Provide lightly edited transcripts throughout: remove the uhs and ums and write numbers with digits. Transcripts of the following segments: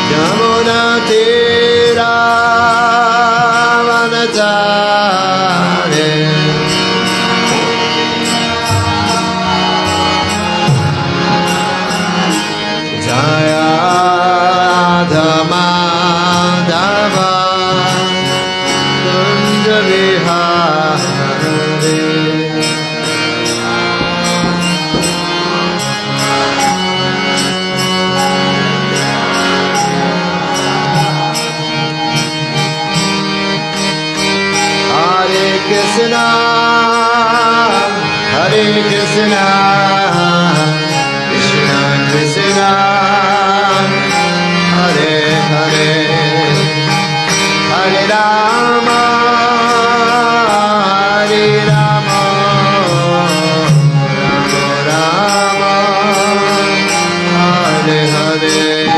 Yamuna Tira Vanatare Jaya Dhamadava Kunja Vihare Krishna, Hare Krishna, Krishna Krishna, Hare Hare, Hare Rama, Hare Rama, Rama Rama, Hare Hare.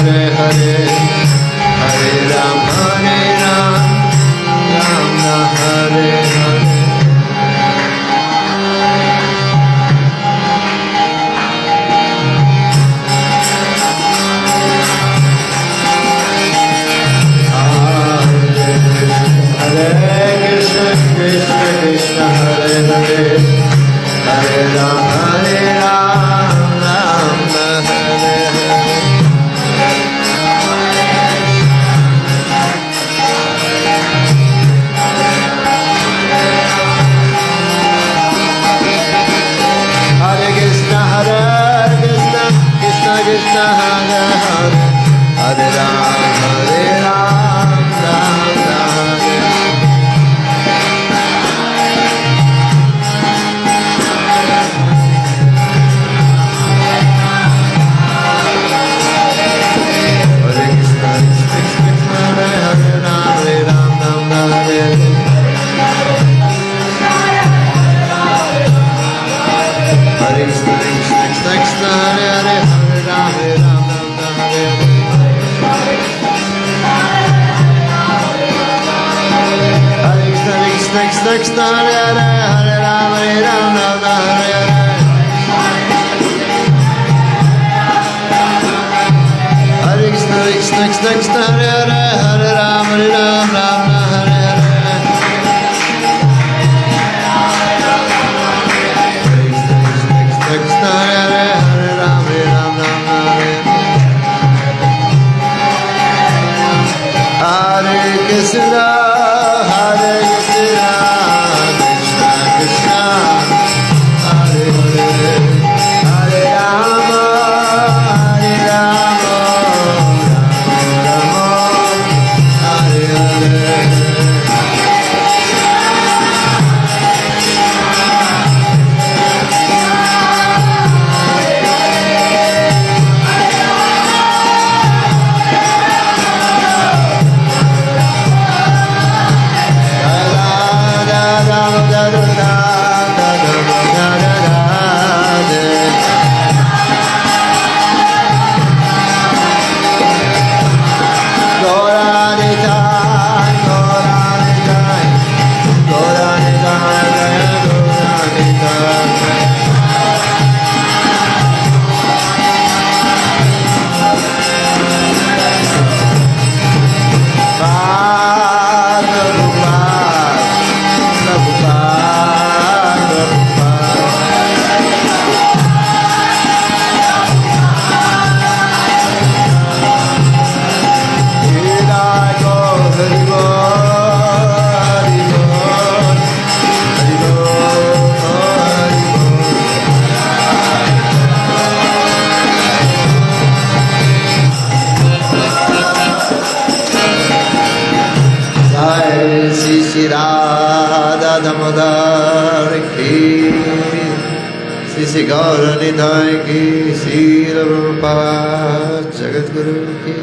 Hare Hare, Hare Ram, Ram Ram, Hare Hare. Hare Krishna, Krishna Krishna, Hare Hare, Hare Ram, Ram Hare Hare. Krishna Hare Hare, Hare Ram, Ram Hare. Hare Krishna, Krishna Hare Hare, Hare Ram, Ram Hare. Hare Krishna, Krishna Hare Hare, Hare Ram, Ram Hare. Hare Krishna, Krishna Hare Hare, Hare Ram, Ram Hare. Hare Krishna, Krishna Hare Hare, Hare Ram, Ram Hare. Krishna Hare Hare, Ram Hare. Hare Krishna, Hare Krishna, Krishna Krishna, Hare Hare, Hare Rama, Hare Rama, Rama Rama, Hare Hare. Shri Gaur Nitai की, श्री प्रभुपाद जगद्गुरु की।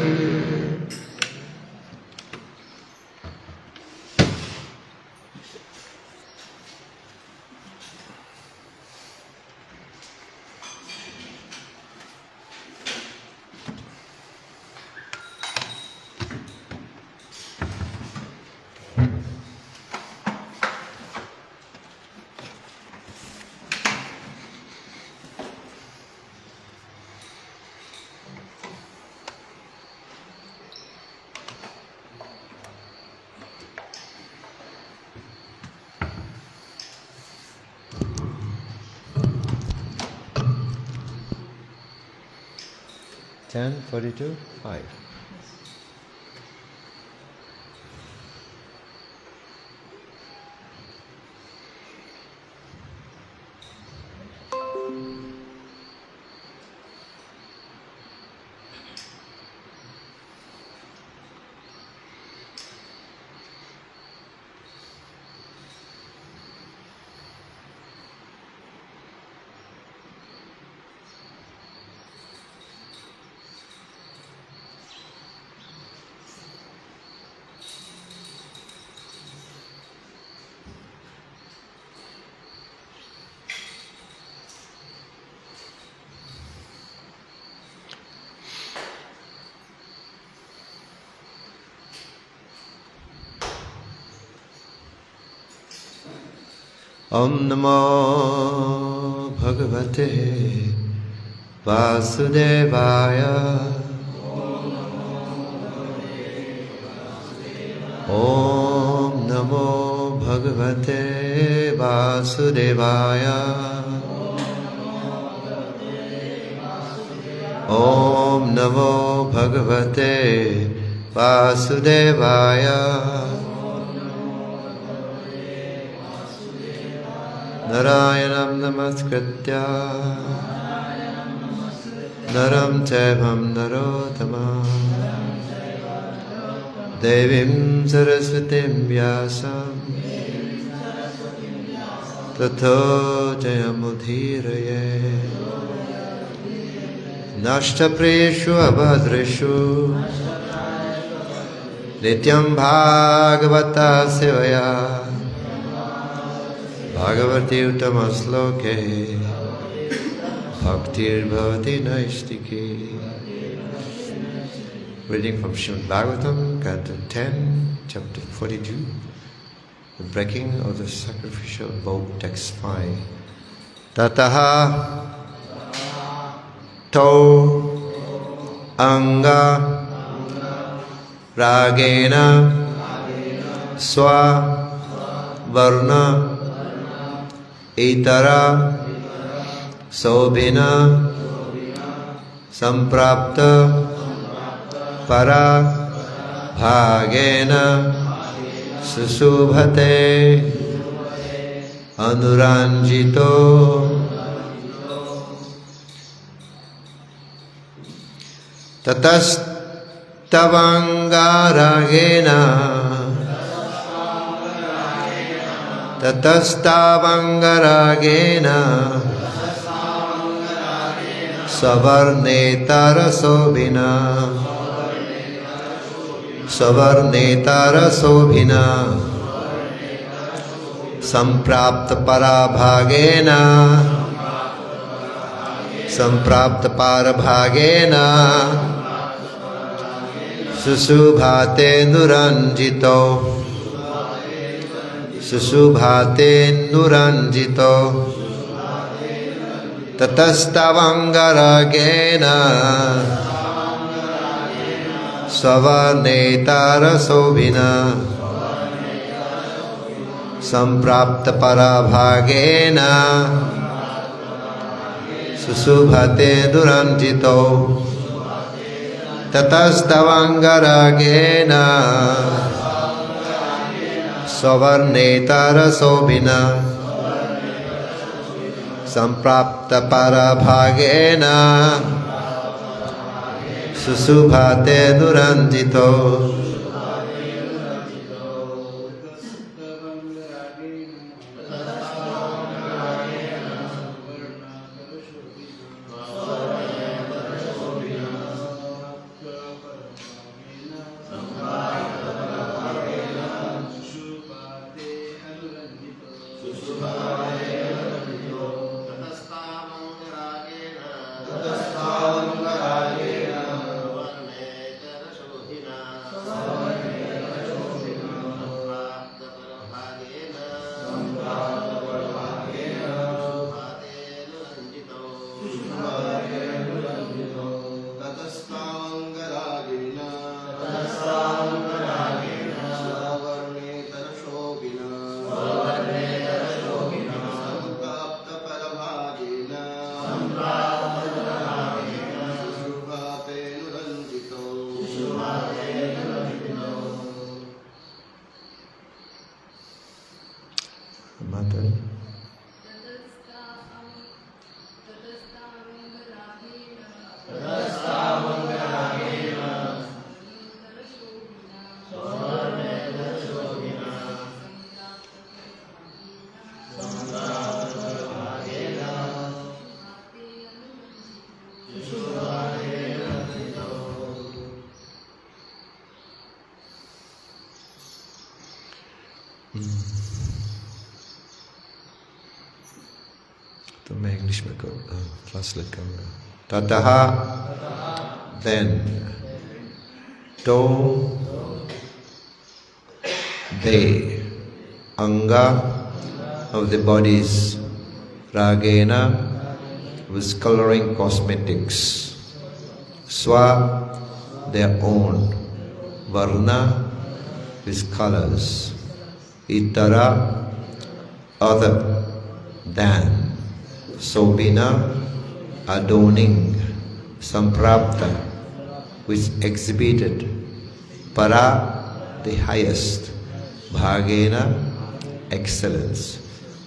Ten 42 5. Om Namo Bhagavate Vasudevaya. Om Namo Bhagavate Vasudevaya. Om Namo Bhagavate Vasudevaya. Narayanam namaskritya Naram Chaivam Narottamam Devim Saraswatim Vyasam Tato Jayamudhiraye Nashtapreshu Abhadreshu Nityam Bhagavata Sevaya Bhagavati Uttama Sloke Bhaktir Bhavati Naistiki. Reading from Srimad Bhagavatam, Canto 10, Chapter 42, the breaking of the sacrificial bow, Text 5. Tataha To Anga Ragena Swa Varna Itara Sobhina Samprapta Para Bhagena Susubhate Anuranjito Tatastavangaragena Tatastavangaragena Savarnetara Sobhina Savarnetara Sobhina Samprapta Parabhagena Samprapta Parabhagena Susubhate Nuranjito Susubhate Nuranjito Tatastavangaragena Savarnetara Sobhina Samprapta Parabhagena Susubhate Nuranjito Tatastavangaragena Savarnetara Sobhina Samprapta Parabhagena Susubhate Nuranjito. तो मैं English में translate करूंगा. ततः, then, to, they, anga of the bodies, ragena with coloring cosmetics, swa their own, varna with colors, itara other than, sobina adorning, samprapta which exhibited, para the highest, bhagena excellence,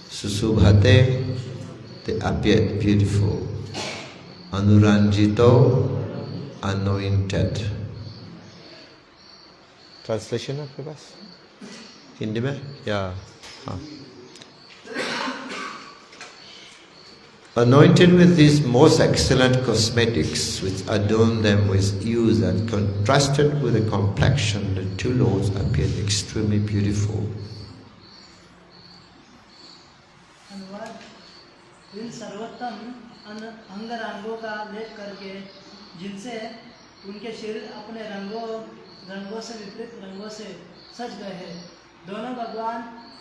susubhate they appeared beautiful, anuranjito anointed. Translation आपके पास हिंदी में या हाँ. Anointed with these most excellent cosmetics which adorn them with hues and contrasted with the complexion, the two lords appeared extremely beautiful. इन सर्वोत्तम अंगरंगों का लेप करके जिनसे उनके शरीर अपने रंगों से विपरीत रंगों से सज गए हैं, दोनों भगवान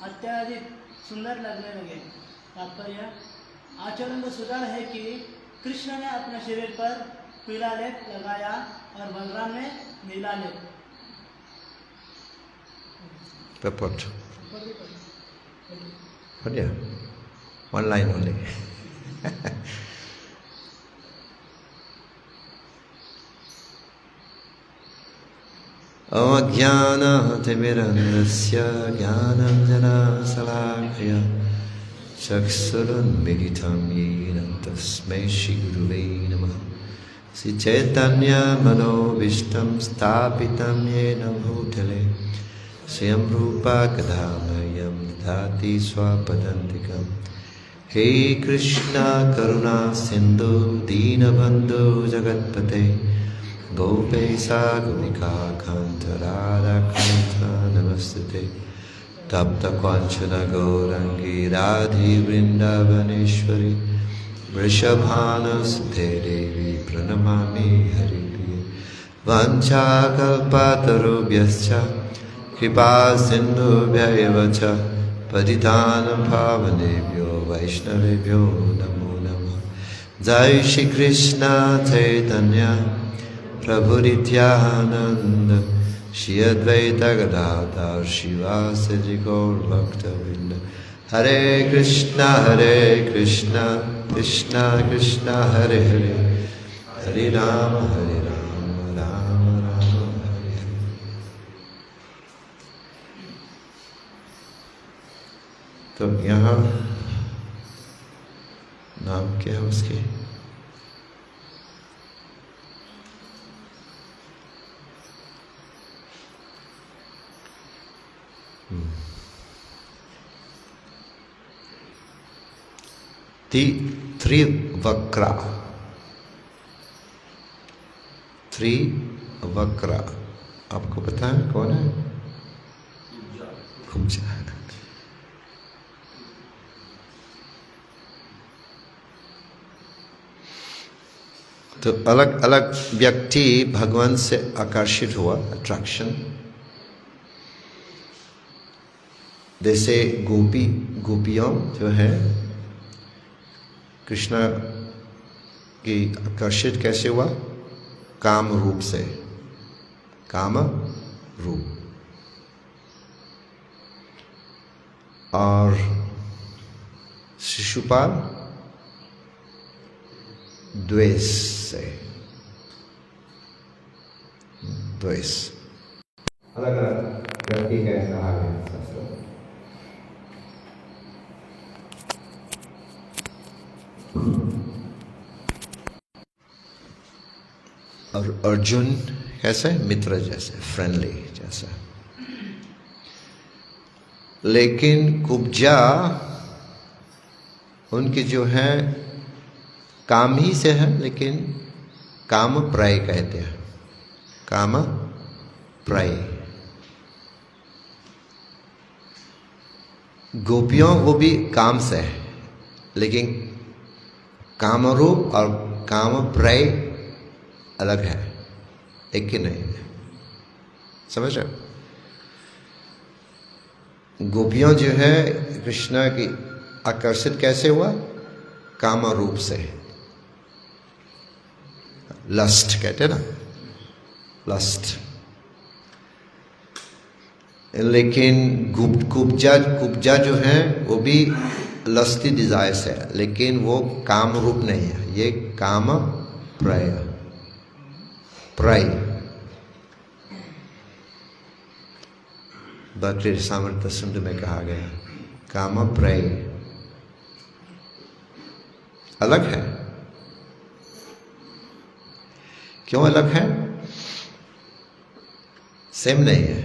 अत्यधिक सुंदर लगने लगे. तात्पर्य आचरण का सुधार है कि कृष्ण ने अपने शरीर पर पीला लेप लगाया और भगवान ने नीला लेप. Purport. Yeah. One line only. Ajnana-timirandasya jnananjana-salakaya chaksurunmilitam yena tasmai shri-gurave namaha. Sri Chaitanya Manobishtam Stapitam Yena Bhutale Swayam Rupa Kadhamayam Dhati Swapadantikam. Hey Krishna Karuna Sindhu Dinabandhu Jagatpate Gopesa Gopika Kanta Radha Kanta Namastate Tapta Kwanchana Gaurangi Radhi Vrindavaneshwari Vrishabhana Sute Devi Pranamami Haripriya Vancha Kalpatarubhyascha Kripa Sindhubhya Evacha Patitanam Pavanebhyo Vaishnavebhyo Namo Namah. Jai Shri Krishna Chaitanya Prabhu Nityananda Shri Advaita Gadadhar Shivasadi Gaur Bhaktavinda. Hare Krishna Krishna Krishna Hare Hare Hare Rama Rama Rama Hare Hare. तो यहाँ नाम क्या है उसके? त्रिवक्रा. त्रिवक्रा आपको पता है कौन है? कुब्जा. तो अलग अलग व्यक्ति भगवान से आकर्षित हुआ, अट्रैक्शन. जैसे गोपियों जो है कृष्ण की आकर्षित कैसे हुआ? काम रूप से. काम रूप. और शिशुपाल द्वेष से. द्वेष अलग अलग व्यक्ति का कहा गया शास्त्र. और अर्जुन कैसे? मित्र जैसे, फ्रेंडली जैसा. लेकिन कुब्जा उनके जो है काम ही से है, लेकिन काम प्राय कहते हैं. काम प्राय. गोपियों वो भी काम से है, लेकिन कामरूप और कामप्राय अलग है, एक ही नहीं है। समझ रहे हो? गोपियों जो है कृष्ण की आकर्षित कैसे हुआ? काम रूप से, लस्ट कहते हैं ना, लस्ट। लेकिन कुब्जा जो है वो भी लस्टी डिजायर से है, लेकिन वो काम रूप नहीं है, ये काम प्राय भक्ति सामर्थ्य सुंदर में कहा गया काम प्राय अलग है। क्यों अलग है? सेम नहीं है,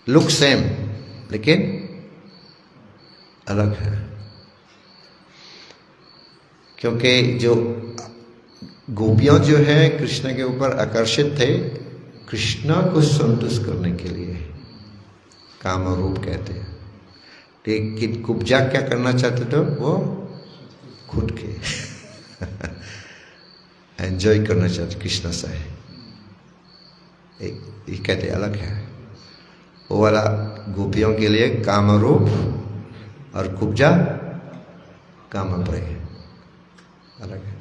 लुक सेम लेकिन अलग है। क्योंकि जो गोपियां जो है कृष्ण के ऊपर आकर्षित थे कृष्ण को संतुष्ट करने के लिए, काम रूप कहते हैं। लेकिन कुब्जा क्या करना चाहते थे? वो खुद के एंजॉय करना चाहते कृष्ण से। ये कहते अलग है। वो वाला गोपियों के लिए काम रूप और कुब्जा काम प्रेय अलग है।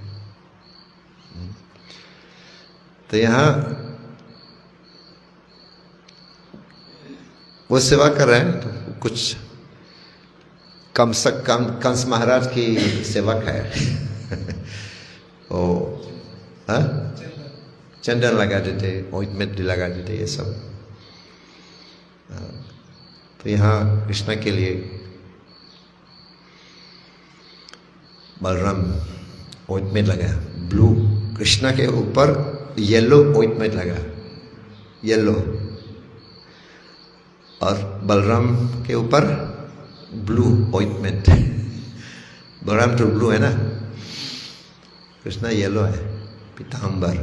तो यहाँ वो सेवा कर रहे हैं, तो कुछ कम से कम कंस महाराज की सेवक है ओ चंदन लगा देते, ऑइंटमेंट लगा देते, ये सब। तो यहाँ कृष्ण के लिए बलराम ऑइंटमेंट लगा, ब्लू। कृष्ण के ऊपर येलो ऑइंटमेंट लगा, येलो, और बलराम के ऊपर ब्लू ऑइंटमेंट। बलराम तो ब्लू है ना, कृष्ण येलो है, पीतांबर।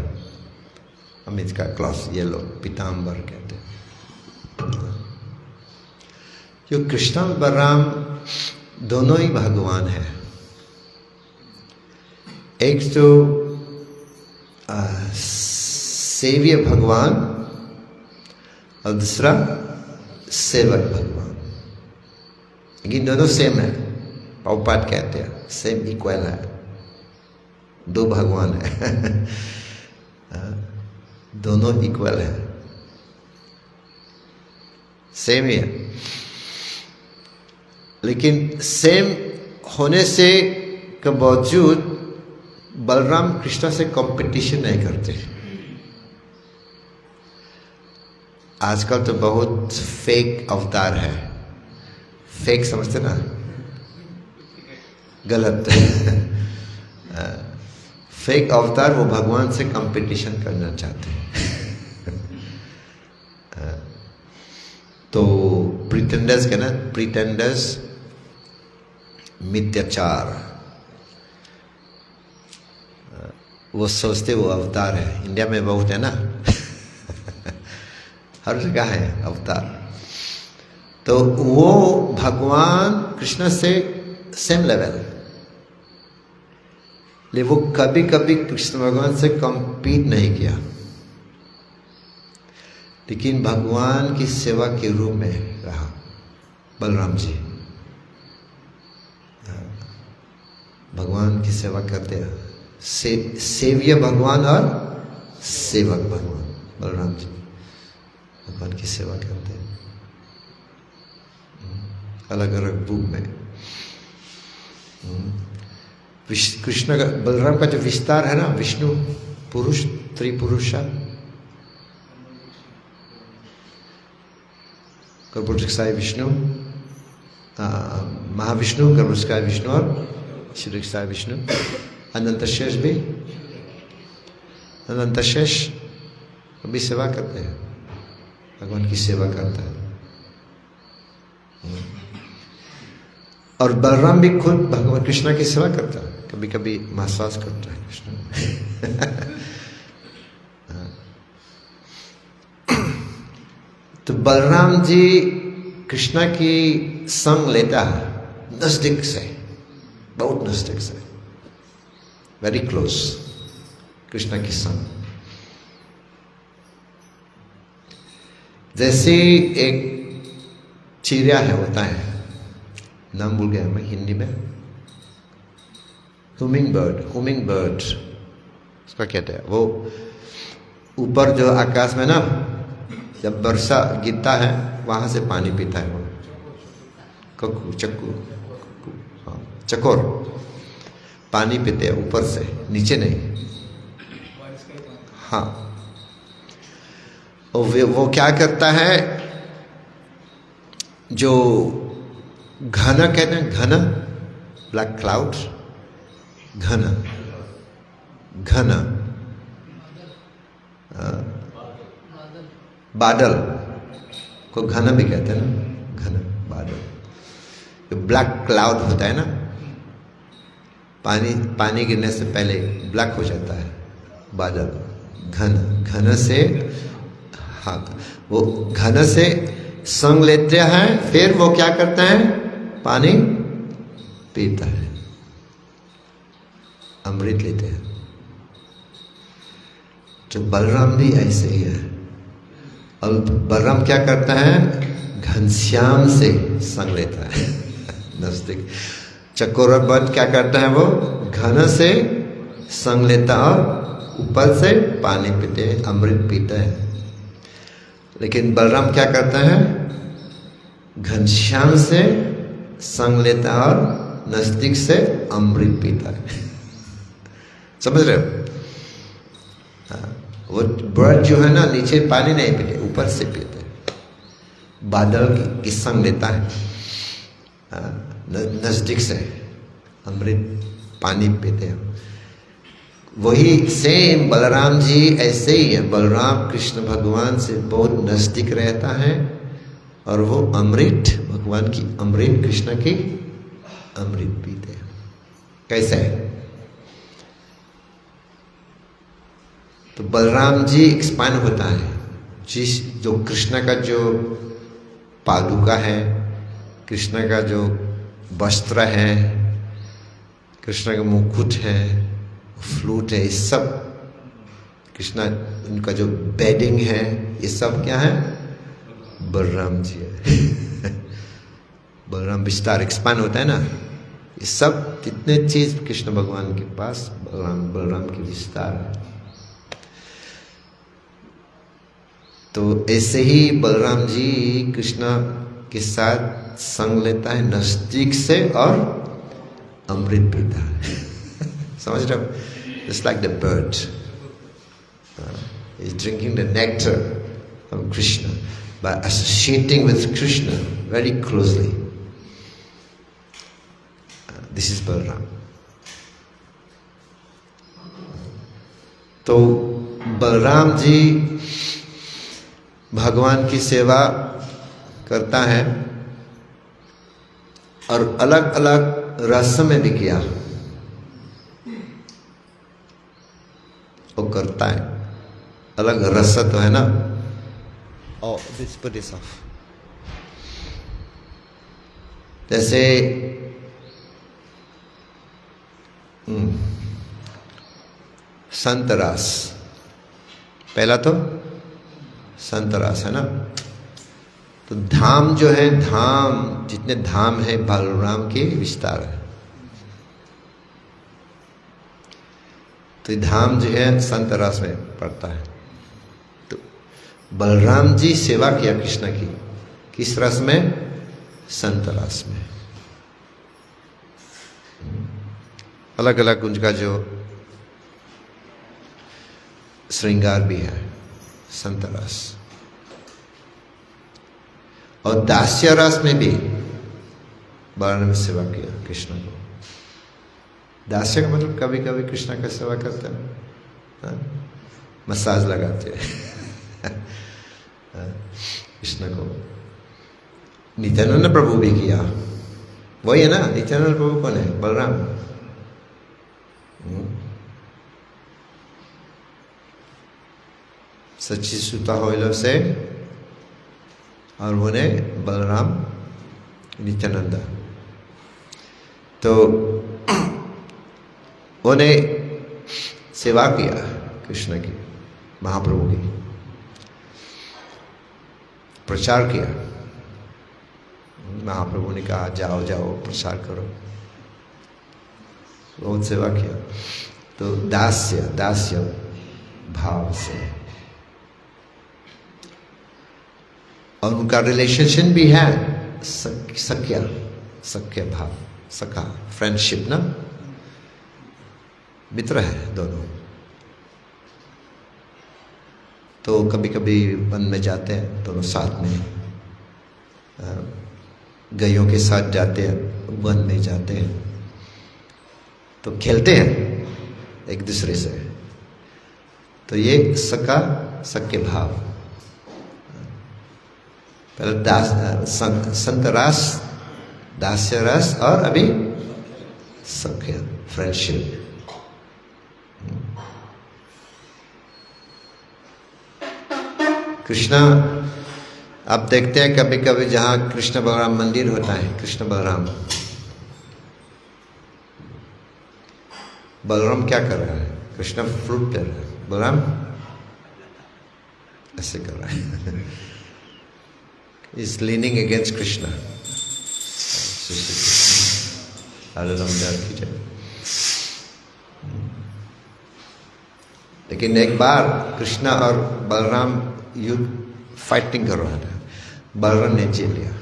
हम इसका क्लॉथ येलो, पीतांबर कहते हैं। जो कृष्ण और बलराम दोनों ही भगवान है। एक तो सेव्य भगवान और दूसरा सेवक भगवान। लेकिन दोनों सेम है, प्रभुपाद कहते हैं सेम इक्वल है, दो भगवान है दोनों इक्वल है, सेम ही है। लेकिन सेम होने से के बावजूद बलराम कृष्ण से कंपटीशन नहीं करते। आजकल तो बहुत फेक अवतार है, फेक समझते ना, गलत फेक अवतार वो भगवान से कंपटीशन करना चाहते हैं तो प्रिटेंडर्स के ना, प्रिटेंडर्स मिथ्याचार, वो सोचते वो अवतार है। इंडिया में बहुत है ना हर जगह है अवतार। तो वो भगवान कृष्ण से सेम लेवल, लेकिन वो कभी कभी कृष्ण भगवान से कम्पीट नहीं किया, लेकिन भगवान की सेवा के रूप में रहा बलराम जी। भगवान की सेवा करते हैं, सेव्य भगवान और सेवक भगवान। बलराम जी भगवान की सेवा करते हैं अलग अलग रूप में। कृष्ण का, बलराम का जो विस्तार है ना, विष्णु पुरुष त्रिपुरुष, गर्भोदकाय विष्णु, महाविष्णु, गर्भोदकाय विष्णु और श्रीदकाय विष्णु। अनंत शेष भी, अनंत शेष भी सेवा करते हैं, भगवान की सेवा करता है। और बलराम भी खुद भगवान कृष्ण की सेवा करता है, कभी कभी महसूस करता है कृष्ण तो बलराम जी कृष्णा की संग लेता है नजदीक से, बहुत नजदीक से, वेरी क्लोज, कृष्णा की संग। जैसे एक चिड़िया है, होता है, नाम भूल गया मैं हिंदी में, हुमिंग बर्ड, उसका कहते हैं। वो ऊपर जो आकाश में ना, जब वर्षा गिरता है वहां से पानी पीता है वो, चकोर पानी पीते हैं ऊपर से, नीचे नहीं। हाँ, और वो क्या करता है, जो घना कहते हैं, घना ब्लैक क्लाउड, घना बादल को घना भी कहते हैं ना, घना बादल, जो ब्लैक क्लाउड होता है ना, पानी गिरने से पहले ब्लैक हो जाता है बादल, घन से, हाँ, वो घन से संग लेते हैं, फिर वो क्या करते हैं, पानी पीता है, अमृत लेते हैं। तो बलराम भी ऐसे ही है। और बलराम क्या करता है, घनश्याम से संग लेता है नजदीक। चकोरबद्ध क्या करता है, वो घन से संग लेता और ऊपर से पानी पीते हैं, अमृत पीता है। लेकिन बलराम क्या करता है, घनश्याम से संग लेता और नजदीक से अमृत पीता है समझ रहे हो? वो बर्ड जो है ना, नीचे पानी नहीं पीते, ऊपर से पीते, बादल की संग लेता है, नजदीक से अमृत पानी पीते हैं। वही सेम बलराम जी ऐसे ही है। बलराम कृष्ण भगवान से बहुत नजदीक रहता है और वो अमृत, भगवान की अमृत, कृष्ण की अमृत पीते हैं। कैसे है? तो बलराम जी एक्सपांड होता है, जो कृष्ण का जो पादुका है, कृष्ण का जो वस्त्र है, कृष्ण का मुकुट है, फ्लूट है, ये सब कृष्णा, उनका जो बेडिंग है, ये सब क्या है, बलराम जी है बलराम विस्तार एक्सपांड होता है ना, ये सब कितने चीज कृष्ण भगवान के पास बलराम की विस्तार है। तो ऐसे ही बलराम जी कृष्ण के साथ संग लेता है नजदीक से और अमृत पीता है समझ रहे हो? Just like the bird is drinking the nectar from Krishna by associating with Krishna very closely. This is Balram. तो बलराम जी भगवान की सेवा करता है और अलग अलग रस में भी किया वो करता है। अलग रस तो है ना। Oh, this put this off. जैसे संत रस, पहला तो संत रस है ना। तो धाम जो है, धाम जितने धाम है बलराम के विस्तार है। तो धाम जो है संत रस में पड़ता है। तो बलराम जी सेवा किया कृष्ण की, किस रस में? संत रस में। अलग अलग उनका जो श्रृंगार भी है, संत रस। और दास्य रस में भी बलराम ने सेवा किया कृष्ण को। दास्य का मतलब कभी कभी कृष्ण का सेवा करते हैं, मसाज लगाते हैं कृष्ण को। नित्यानंद प्रभु भी किया, वही है ना। नित्यानंद प्रभु कौन है? बलराम। सच्ची सुता होइलो से और उन्हें बलराम नित्यानंद। तो उन्हें सेवा किया कृष्ण की, महाप्रभु की, प्रचार किया। महाप्रभु ने कहा जाओ जाओ प्रचार करो, बहुत सेवा किया। तो दास्य भाव से, और उनका रिलेशनशिप भी है सख्य भाव, सखा, फ्रेंडशिप ना, मित्र है दोनों। तो कभी कभी वन में जाते हैं दोनों साथ में, गायों के साथ जाते हैं, वन में जाते हैं तो खेलते हैं एक दूसरे से। तो ये सख्य भाव, पहले संत रस, दास्य रस, और अभी सख्य, फ्रेंडशिप। कृष्णा, आप देखते हैं कभी कभी जहां कृष्ण बलराम मंदिर होता है, कृष्ण बलराम, बलराम क्या कर रहा है? कृष्ण फ्लूट कर रहा है, बलराम ऐसे कर रहा है, इज लीनिंग अगेंस्ट कृष्णा। लेकिन एक बार कृष्णा और बलराम युद्ध फाइटिंग कर रहा था, बलराम ने जीत लिया,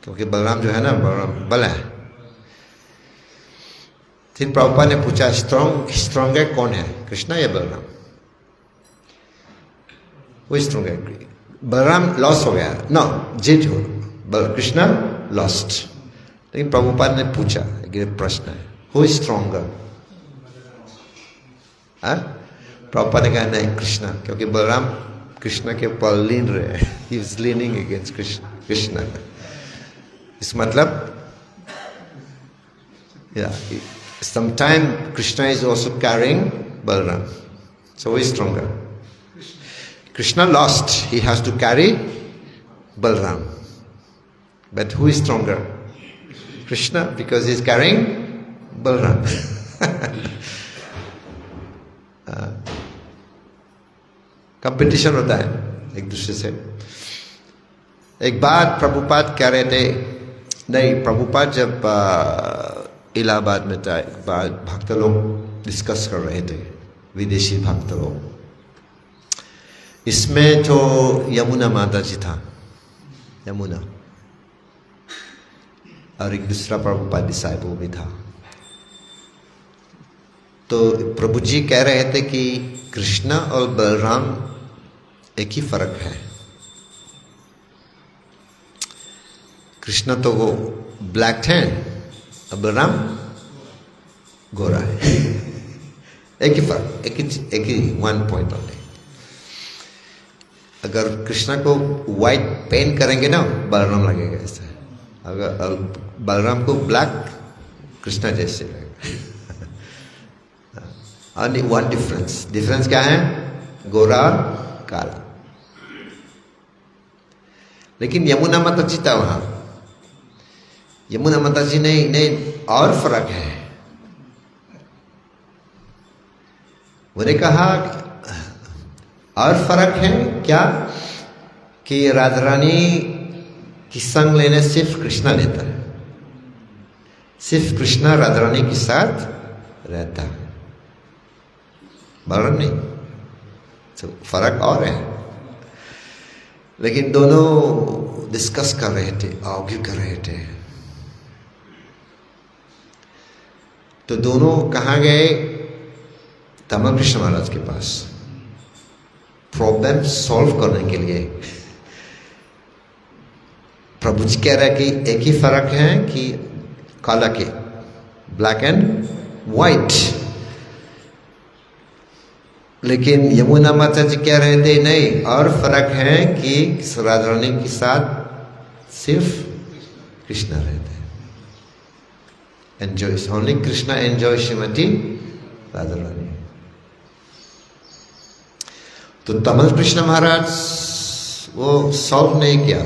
क्योंकि बलराम जो है ना, बलराम बल है। फिर प्रभुपाद ने पूछा स्ट्रॉन्ग है कौन है, कृष्णा या बलराम? वो स्ट्रॉन्ग है, बलराम लॉस हो गया, नो जीत हो, कृष्णा लॉस्ट। लेकिन प्रभुपाद ने पूछा, ये प्रश्न है, हु स्ट्रॉन्गर? प्रभुपाद ने कहा नहीं कृष्णा, क्योंकि बलराम कृष्णा के ऊपर लीन रहे, he was leaning against Krishna. इस मतलब sometime Krishna is also carrying Balaram, so who is stronger? Krishna lost, he has to carry Balaram, but who is stronger? Krishna, because he is carrying Balaram. Competition होता है एक दूसरे से। एक बार प्रभुपाद कह रहे थे, नहीं प्रभुपाद जब इलाहाबाद में था, एक बार भक्त लोग डिस्कस कर रहे थे, विदेशी भक्त लोग। इसमें तो यमुना माता जी था, यमुना, और एक दूसरा प्रभुपाद डिसाइपल भी था। तो प्रभु जी कह रहे थे कि कृष्णा और बलराम एक ही फर्क है। कृष्णा तो वो ब्लैक है, अब बलराम गोरा है। एक ही फर्क, एक ही वन पॉइंट ओनली। अगर कृष्णा को व्हाइट पेंट करेंगे ना, बलराम लगेगा ऐसा। अगर बलराम को ब्लैक, कृष्णा जैसे लगेगा। ओनली वन डिफरेंस क्या है? गोरा और काला। लेकिन यमुना माता जी था वहां, यमुना माता जी नहीं और फर्क है। उन्होंने कहा और फर्क है क्या, कि राधा रानी की संग लेने सिर्फ कृष्णा लेता है, सिर्फ कृष्णा राधा रानी के साथ रहता है, बलराम नहीं। तो फर्क और है। लेकिन दोनों डिस्कस कर रहे थे, आर्ग्यू कर रहे थे। तो दोनों कहाँ गए? तमल कृष्ण महाराज के पास, प्रॉब्लम सॉल्व करने के लिए। प्रभु जी कह रहे कि एक ही फर्क है कि काला के, ब्लैक एंड व्हाइट। लेकिन यमुना माता जी कह रहे थे नहीं, और फर्क है कि राधा रानी के साथ सिर्फ कृष्णा रहते हैं, enjoy, only Krishna enjoy Shrimati Radha Rani. तो तमल कृष्ण महाराज वो सॉल्व नहीं किया,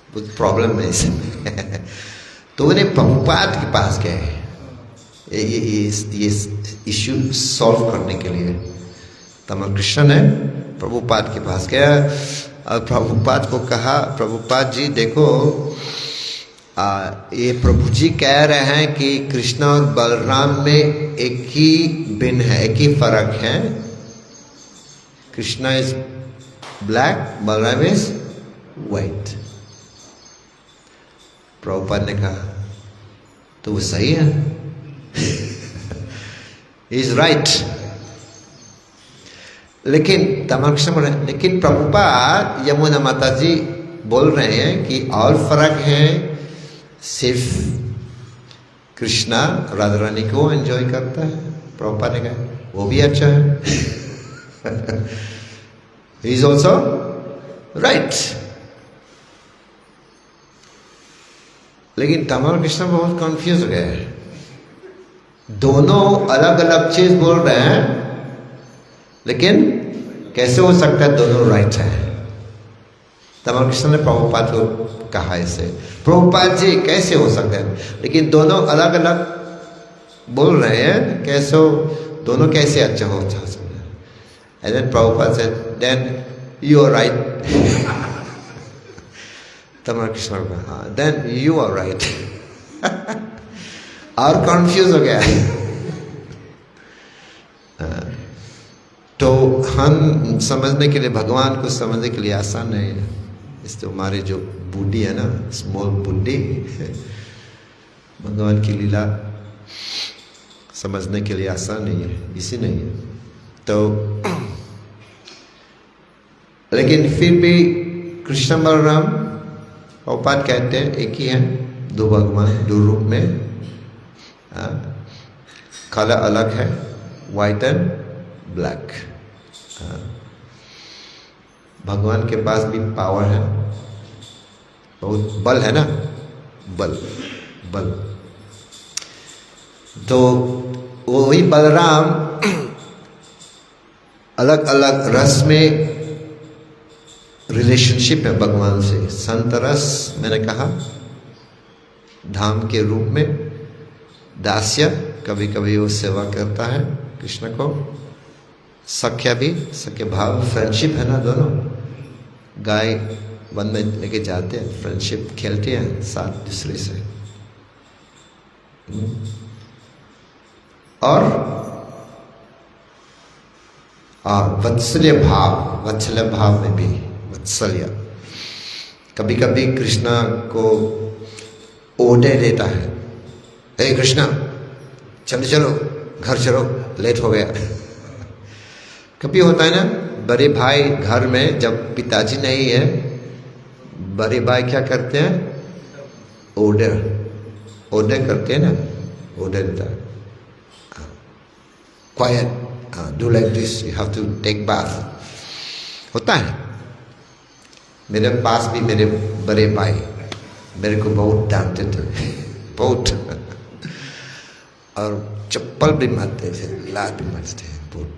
कुछ प्रॉब्लम है इसमें। तो उन्हें प्रभुपाद के पास गए ये इश्यू सॉल्व करने के लिए। तमल कृष्ण ने प्रभुपाद के पास गया और प्रभुपाद को कहा, प्रभुपाद जी देखो, ये प्रभु जी कह रहे हैं कि कृष्ण और बलराम में एक ही भिन्न है, एक ही फर्क है। Krishna is black, Balram is white. Prabhupada ने कहा तो वो सही है, इज राइट। लेकिन तमाम लेकिन प्रभुपाद यमुना माता जी बोल रहे हैं कि और फर्क है, सिर्फ कृष्णा राधा रानी को एंजॉय करता है। प्रभुपाद ने कहा वो भी अच्छा है, ही इज ऑल्सो राइट। लेकिन तमाल कृष्ण बहुत कंफ्यूज हो गए, दोनों अलग अलग चीज बोल रहे हैं, लेकिन कैसे हो सकता है दोनों राइट है। तमाल कृष्ण ने प्रभुपाद को कहा ऐसे, प्रभुपाद जी कैसे हो सकता है, लेकिन दोनों अलग अलग बोल रहे हैं, कैसे दोनों कैसे अच्छा हो सकता है। एंड देन प्रभुपाद से देन यू आर राइट। तमाल कृष्ण को कहा देन यू आर राइट। और कंफ्यूज हो गया। तो हम समझने के लिए, भगवान को समझने के लिए आसान नहीं है। इसलिए हमारे जो बुद्धि है ना, स्मॉल बुद्धि, भगवान की लीला समझने के लिए आसान नहीं है, इसी नहीं है। तो लेकिन फिर भी कृष्ण बलराम प्रभुपाद कहते हैं एक ही है, दो भगवान दो रूप में, कलर अलग है, व्हाइट एंड ब्लैक। भगवान के पास भी पावर है, बहुत बल है ना, बल बल। तो वही बलराम अलग अलग रस में रिलेशनशिप है भगवान से। संत रस मैंने कहा, धाम के रूप में, दास्य कभी कभी वो सेवा करता है कृष्ण को, सख्या भी, सख्य भाव फ्रेंडशिप है ना, दोनों गाय वन में लेके जाते हैं, फ्रेंडशिप खेलते हैं साथ दूसरे से। और वत्सल्य भाव, वत्सल्य भाव में भी वत्सल्य, कभी कभी कृष्णा को ओडे देता है, हे कृष्णा चलो चलो घर चलो, लेट हो गया। कभी होता है ना, बड़े भाई घर में जब पिताजी नहीं है, बड़े भाई क्या करते हैं, ऑर्डर करते हैं ना, ऑर्डर देता है, quite, do like this, you have to take bath. होता है। मेरे पास भी मेरे बड़े भाई मेरे को बहुत डांटते थे, बहुत, और चप्पल भी मारते थे, लात भी मारते थे, बहुत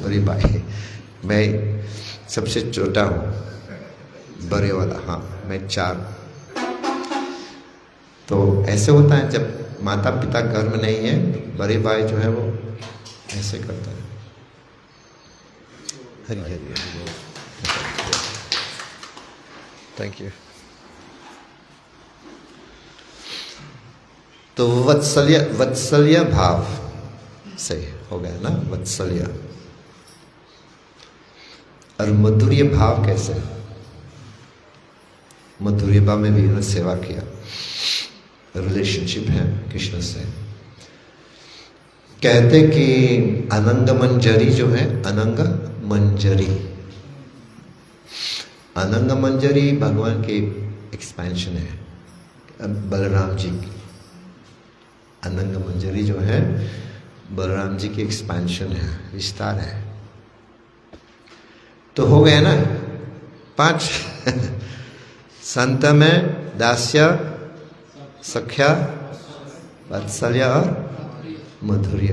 बड़े भाई। मैं सबसे छोटा हूँ, बड़े वाला, हाँ मैं 4। तो ऐसे होता है जब माता पिता घर में नहीं है, बड़े भाई जो है वो ऐसे करता है। Hari Hari Hari, thank you. तो वत्सल्य भाव से हो गया ना, वत्सल्य। और मधुर्य भाव कैसे, मधुर्य भाव में भी उन्होंने सेवा किया, रिलेशनशिप है कृष्ण से। कहते कि अनंग मंजरी जो है, अनंग मंजरी, अनंग मंजरी भगवान की एक्सपेंशन है, बलराम जी की। अनंग मंजरी जो है बलराम जी की एक्सपेंशन है, विस्तार है। तो हो गए ना 5 संत में दास्य, सख्या, वात्सल्य और मधुर्य।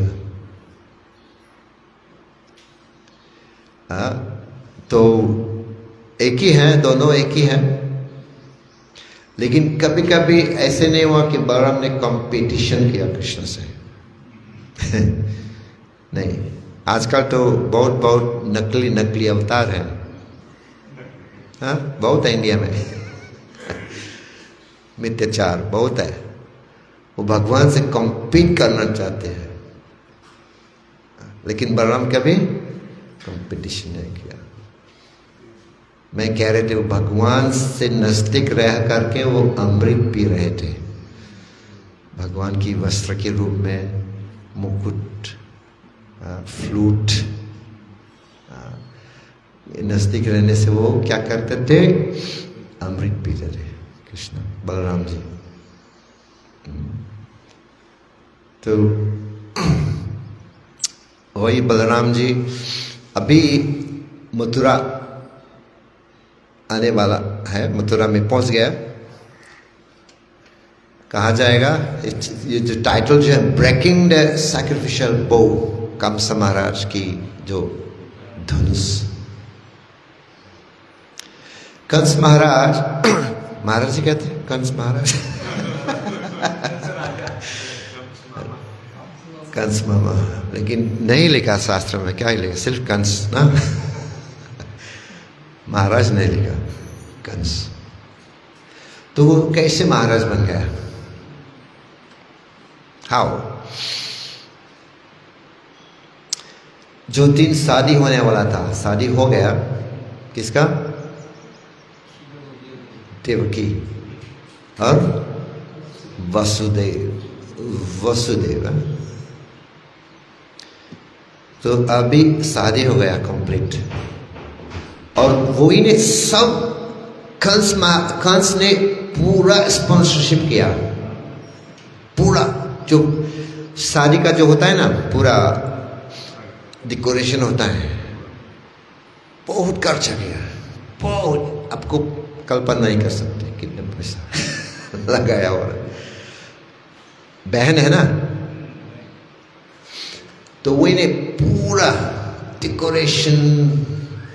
तो एक ही हैं, दोनों एक ही हैं। लेकिन कभी कभी ऐसे नहीं हुआ कि बलराम ने कंपटीशन किया कृष्ण से। नहीं, आजकल तो बहुत बहुत नकली नकली अवतार हैं, हाँ बहुत है इंडिया में। मिथ्याचार बहुत है, वो भगवान से कम्पीट करना चाहते हैं। लेकिन बलराम कभी कंपटीशन नहीं किया। मैं कह रहे थे वो भगवान से नजदीक रह करके वो अमृत पी रहे थे। भगवान की वस्त्र के रूप में मुकुट, फ्लूट, नजदीक रहने से वो क्या करते थे? अमृत पीते थे कृष्ण बलराम जी। तो वही बलराम जी अभी मथुरा आने वाला है, मथुरा में पहुंच गया। कहा जाएगा, ये जो टाइटल जो है ब्रेकिंग द सैक्रिफिशियल बो, कंस महाराज की जो धनुष। कंस महाराज, महाराज जी कहते हैं कंस महाराज, कंस मामा, लेकिन नहीं लिखा शास्त्र में, क्या ही लिखा, सिर्फ कंस ना, महाराज नहीं लिखा, कंस। तो वो कैसे महाराज बन गया? हाउ? जो दिन शादी होने वाला था, शादी हो गया, किसका? देवकी और वसुदेव, वसुदेव। तो अभी शादी हो गया कंप्लीट, और वही ने सब कंस ने पूरा स्पॉन्सरशिप किया। पूरा जो शादी का जो होता है ना, पूरा डेकोरेशन होता है, बहुत खर्चा किया, बहुत, आपको कल्पना नहीं कर सकते कितने पैसा लगाया। और बहन है ना, तो वही ने पूरा डेकोरेशन,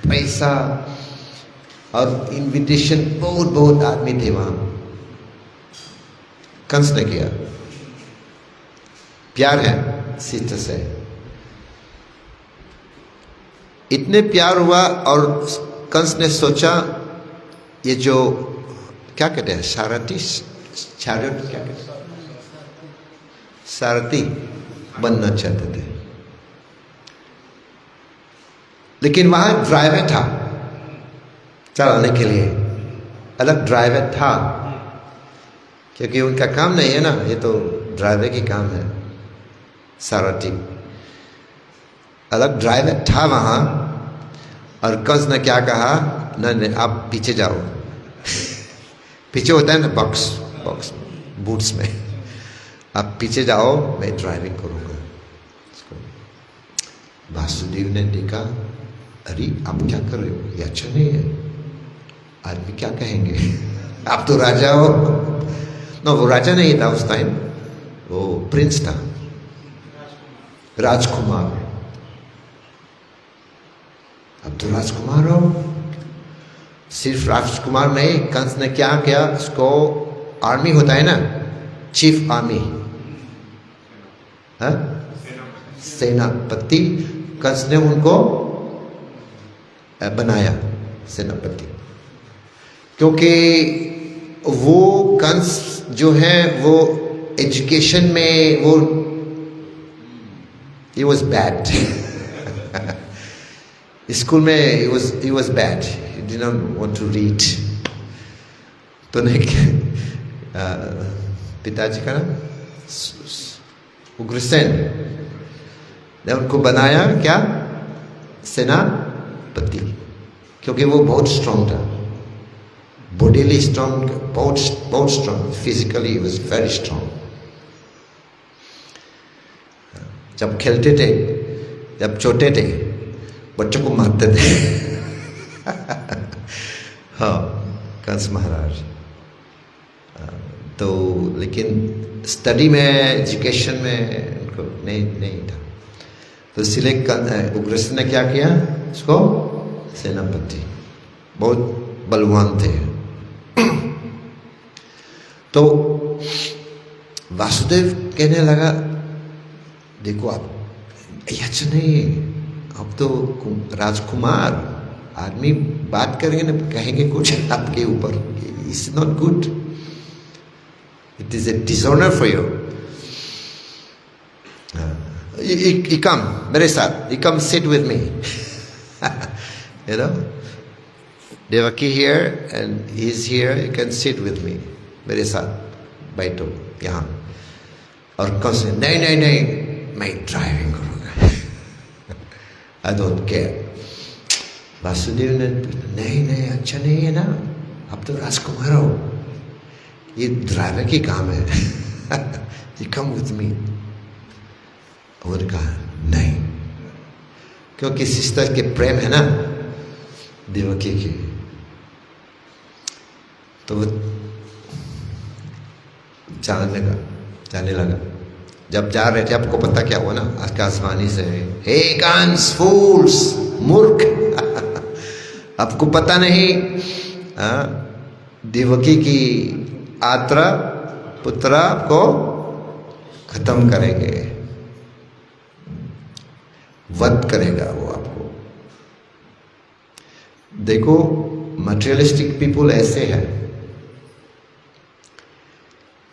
पैसा और इनविटेशन, बहुत बहुत आदमी थे वहां। कंस ने किया, प्यार है सीता से, इतने प्यार हुआ। और कंस ने सोचा ये जो क्या कहते हैं, सारथी, चैरियट क्या कहते हैं, सारथी बनना चाहते थे। लेकिन वहां ड्राइवर था चलाने के लिए, अलग ड्राइवर था, क्योंकि उनका काम नहीं है ना, ये तो ड्राइवर की काम है, सारथी। अलग ड्राइवर था वहां। और कंस ने क्या कहा, नहीं आप पीछे जाओ। पीछे होता है ना बॉक्स, बॉक्स बूट्स में, आप पीछे जाओ, मैं ड्राइविंग करूंगा। वासुदेव ने देखा, अरे आप क्या कर रहे हो, ये अच्छा नहीं है, आदमी क्या कहेंगे, आप तो राजा हो। नो, वो राजा नहीं था उस टाइम, वो प्रिंस था, राजकुमार। अब तो राजकुमार हो। सिर्फ राजकुमार नहीं, कंस ने क्या किया, उसको आर्मी होता है ना, चीफ आर्मी, सेनापति, कंस ने उनको बनाया सेनापति। क्योंकि वो कंस जो है वो एजुकेशन में वो he was bad. स्कूल में he was bad. He did not want to read. तो नहीं, पिताजी का नाम उग्रसेन ने उनको बनाया क्या, सेनापति, क्योंकि वो बहुत स्ट्रांग था, बॉडीली स्ट्रांग, बहुत strong, physically was very strong. जब खेलते थे, जब छोटे थे, बच्चों को मारते थे। हाँ, कंस महाराज। तो लेकिन स्टडी में, एजुकेशन में उनको नहीं था। तो इसलिए उग्रसेन ने क्या किया, उसको सेनापति बहुत बलवान थे। तो वासुदेव कहने लगा, देखो आप यच नहीं, अब तो राजकुमार आदमी बात करेंगे ना, कहेंगे कुछ आपके ऊपर, it's not good, it is a dishonour for you. You come मेरे साथ, you come sit with me. You know, Devaki here and he's here, you can sit with me. मेरे साथ बैठो यहाँ। और कौन से नहीं नहीं नहीं मैं ड्राइविंग करूँगा। I don't care. वासुदेव ने नहीं नहीं अच्छा नहीं है ना, अब तो राजकुमार हो, ये ड्राइवर की काम है। You come with me. और कहा नहीं, क्योंकि सिस्टर के प्रेम है ना देवकी के, तो वो जाने लगा। जब जा रहे थे, आपको पता क्या हुआ ना, आकाशवाणी से, हे कांस फूल्स, मूर्ख, आपको पता नहीं देवकी की आत्रा पुत्रा को खत्म करेंगे, वध करेगा वो आपको। देखो मटेरियलिस्टिक पीपल ऐसे हैं,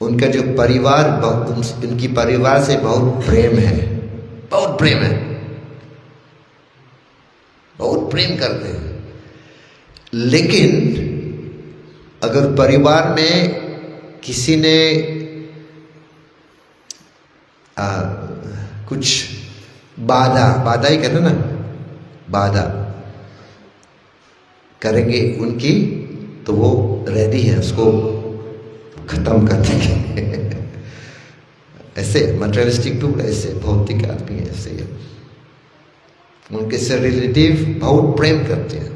उनका जो परिवार, उनकी परिवार से बहुत प्रेम है, बहुत प्रेम है, बहुत प्रेम करते हैं। लेकिन अगर परिवार में किसी ने कुछ बाधा ही कहते ना, बाधा करेंगे उनकी, तो वो रेडी है उसको खत्म कर देंगे। ऐसे मटेरियलिस्टिक पीपल, ऐसे भौतिक आदमी ऐसे है, उनके से रिलेटिव बहुत प्रेम करते हैं।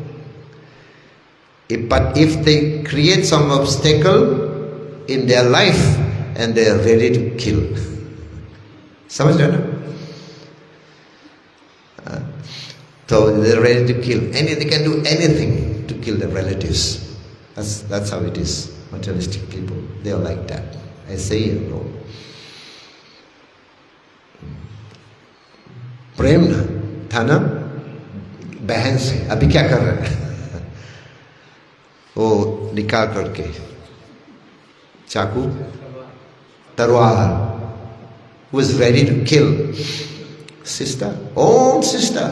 But if they create some obstacle in their life and they are ready to kill, समझ रहे ना? So they're ready to kill. They can do anything to kill their relatives. That's how it is. Materialistic people, they are like that. ऐसे ही है लोग। प्रेम ना था ना बहन से, अभी क्या कर रहा है? वो निकाल करके चाकू, तलवार, was ready to kill sister, own sister,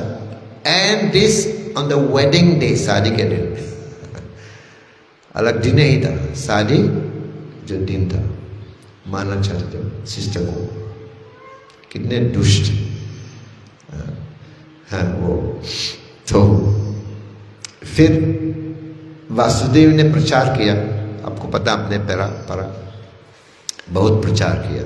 and this on the wedding day, शादी के दिन। अलग दिन ही था, शादी जो दिन था, मानना चाहते थे सिस्टर को, कितने दुष्ट हैं वो। तो फिर वासुदेव ने प्रचार किया, आपको पता, अपने परा बहुत प्रचार किया,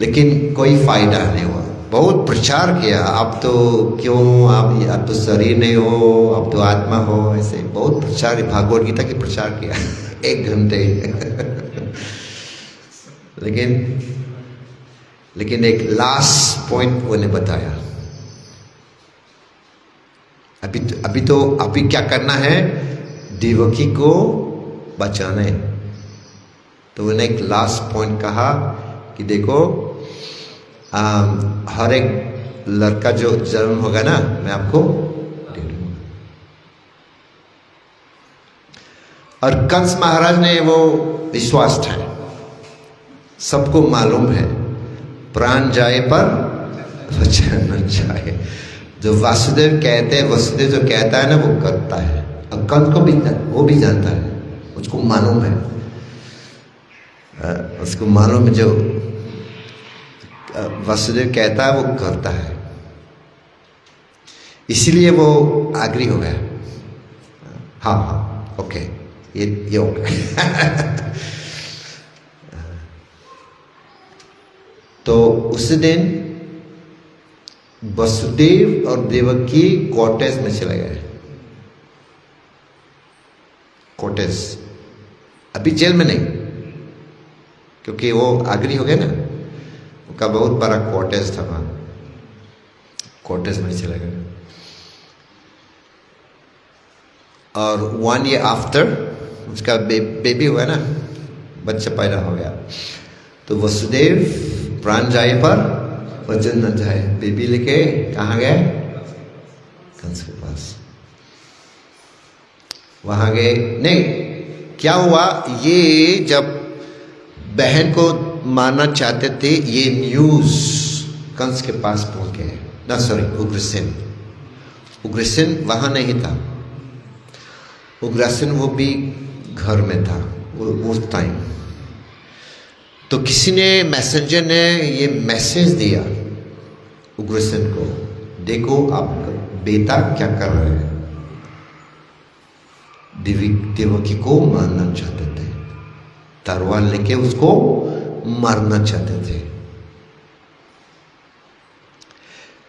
लेकिन कोई फायदा नहीं हुआ। बहुत प्रचार किया, आप तो क्यों, आप तो शरीर नहीं हो, आप तो आत्मा हो, ऐसे बहुत प्रचार, भागवत गीता की प्रचार किया 1 घंटे। लेकिन एक लास्ट पॉइंट वो ने बताया, अभी क्या करना है, देवकी को बचाना है। तो उन्होंने एक लास्ट पॉइंट कहा कि देखो, हर एक लड़का जो जन्म होगा ना, मैं आपको दे दूंगा। और कंस महाराज ने वो विश्वास था, सबको मालूम है, प्राण जाए पर वचन न जाए। जो वासुदेव कहते हैं, वसुदेव जो कहता है ना, वो करता है। और कंस को भी वो भी जानता है, उसको मालूम है, उसको मालूम है, जो वासुदेव कहता है वो करता है, इसीलिए वो आग्रही हो गया। हाँ ओके, ये हो गया। तो उस दिन वसुदेव और देवकी कॉटेज में चले गए। कॉटेज, अभी जेल में नहीं, क्योंकि वो आग्रही हो गए ना, उनका बहुत बड़ा कॉटेज था वहां, कॉटेज में चले गए। और 1 year आफ्टर उसका बेबी हुआ ना, बच्चा पैदा हो गया, तो वसुदेव प्राण जाए पर वचन न जाए, बेबी लेके कहाँ गए? कंस के पास। वहां गए नहीं, क्या हुआ, ये जब बहन को मारना चाहते थे, ये न्यूज कंस के पास पहुंच गए ना, सॉरी उग्रसेन। उग्रसेन वहां नहीं था, उग्रसेन वो भी घर में था उस टाइम। तो किसी ने, मैसेंजर ने ये मैसेज दिया उग्रसेन को, देखो आपका बेटा क्या कर रहे हैं, देवकी को मारना चाहते थे, तलवार लेके उसको मारना चाहते थे।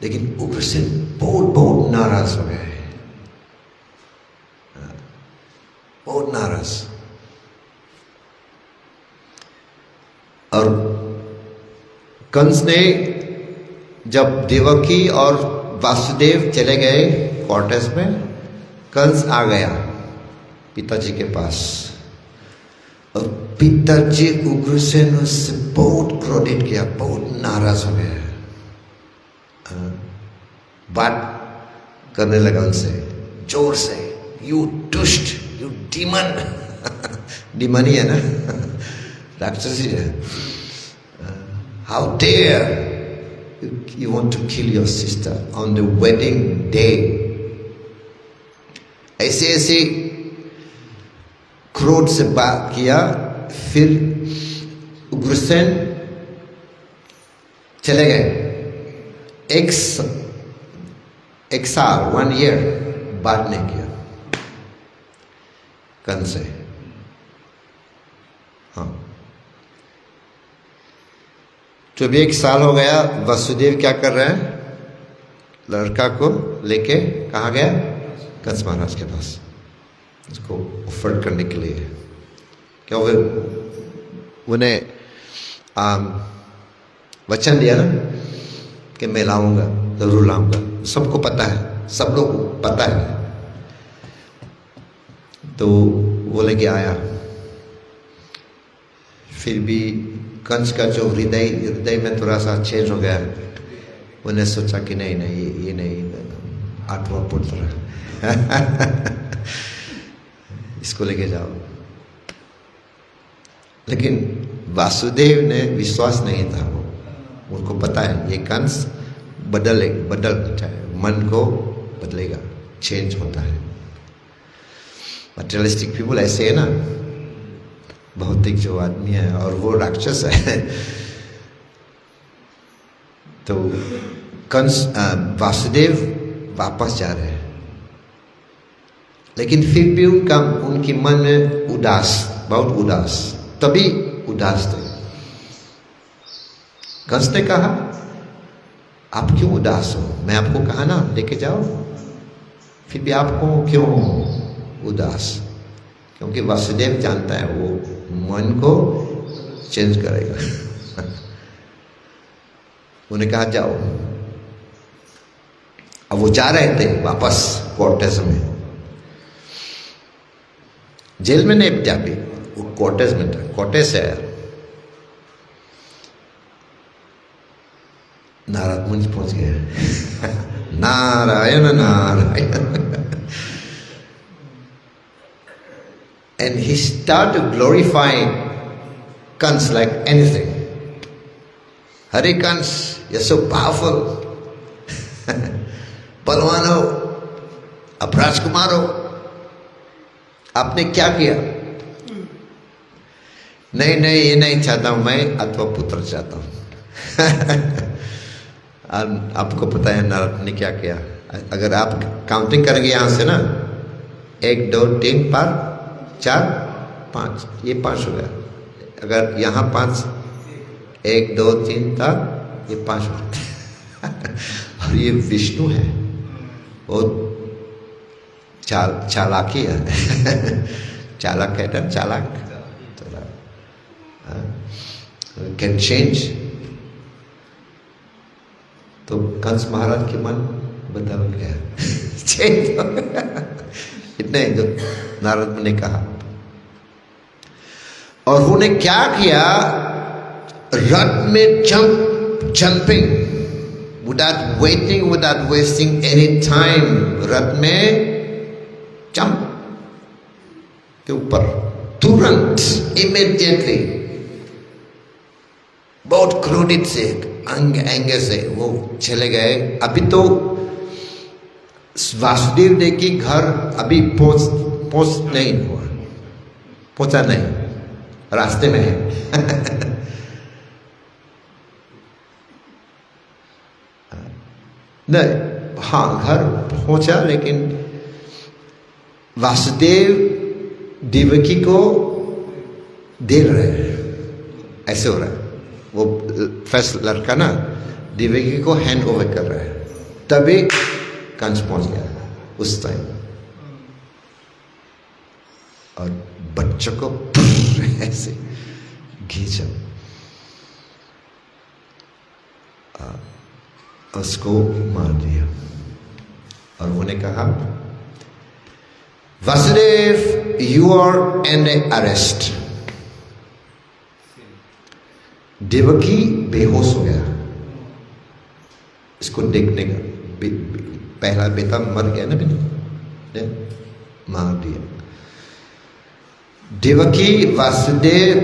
लेकिन उग्रसेन बहुत नाराज हो गए, बहुत नाराज। और कंस ने, जब देवकी और वासुदेव चले गए क्वार्टर्स में, कंस आ गया पिताजी के पास, और पिताजी उग्रसेन उससे बहुत क्रोधित किया, बहुत नाराज हो गया, बात करने लगा उनसे जोर से, यू दुष्ट, यू डीमन, डीमन ही है ना, राक्षसी है, how dare you want to kill your sister on the wedding day। ऐसे ऐसे क्रोध से बात किया। फिर उग्रसेन चले गए। एक साल 1 year बात नहीं किया कंस से। हाँ, जब 1 साल हो गया, वसुदेव क्या कर रहे हैं, लड़का को लेके कहाँ गया? कंस महाराज के पास, उसको ऑफर करने के लिए। क्या वो उन्हें वचन दिया ना कि मैं लाऊंगा, जरूर लाऊंगा, सबको पता है, सब लोग पता है। तो वो लेके आया। फिर भी कंस का जो हृदय में थोड़ा सा चेंज हो गया। उन्हें सोचा कि नहीं ये नहीं, आठवां पुत्र इसको लेके जाओ। लेकिन वासुदेव ने विश्वास नहीं था, वो उनको पता है ये कंस बदल जाए, मन को बदलेगा, चेंज होता है। मटेरियलिस्टिक पीपल ऐसे है ना, भौतिक जो आदमी है, और वो राक्षस है। तो कंस वासुदेव वापस जा रहे हैं, लेकिन फिर भी उनकी मन में उदास, बहुत उदास, तभी उदास थे। कंस ने कहा, आप क्यों उदास हो? मैं आपको कहा ना लेके जाओ, फिर भी आपको क्यों उदास? क्योंकि वासुदेव जानता है वो मन को चेंज करेगा। उन्हें कहा जाओ। अब वो जा रहे थे वापस क्वार्टर्स में, जेल में नहीं जाके, वो क्वार्टर्स में था। क्वार्टर्स है नारद मुंज पहुंच गए। Narayan Narayan. And he started glorifying Kans like anything. Hare Kans, you're so powerful. बलवान हो, अब राजकुमार हो, आपने क्या किया? नहीं ये नहीं चाहता हूं, मैं अथवा पुत्र चाहता हूं। आपको पता है नारद ने क्या किया? अगर आप काउंटिंग करेंगे यहां से ना, 1 2 3 4 5, ये 5 हो गया। अगर यहाँ 5, 1 2 3 था, ये 5 हो गया। और ये विष्णु है, वो चालाकी है। चालाक कहता है, चालाक कैन चेंज। तो कंस महाराज के मन बदल गया, चेंज हो गया। कितने जो नारद मुनि ने कहा। और उन्होंने क्या किया, रथ में jumping without waiting, without wasting any time, रथ में जंप के ऊपर तुरंत, इमीडिएटली, बहुत क्रोधित से अंगे से वो चले गए। अभी तो वासुदेव देव की घर अभी पहुंच नहीं हुआ, पहुंचा नहीं, रास्ते में है। नहीं, हाँ घर पहुंचा, लेकिन वासुदेव देवकी को दे रहे हैं, ऐसे हो रहा है। वो फर्स्ट लड़का ना देवकी को हैंड ओवर कर रहा है, तभी कंस पहुंच गया उस टाइम, और बच्चों को ऐसे खींचा, उसको मार दिया। और उन्होंने कहा, Vasudev you are under arrest. Devaki बेहोश हो गया, इसको देखने का, पहला बेटा मर गया ना, ने मार दिया। देवकी, वासुदेव,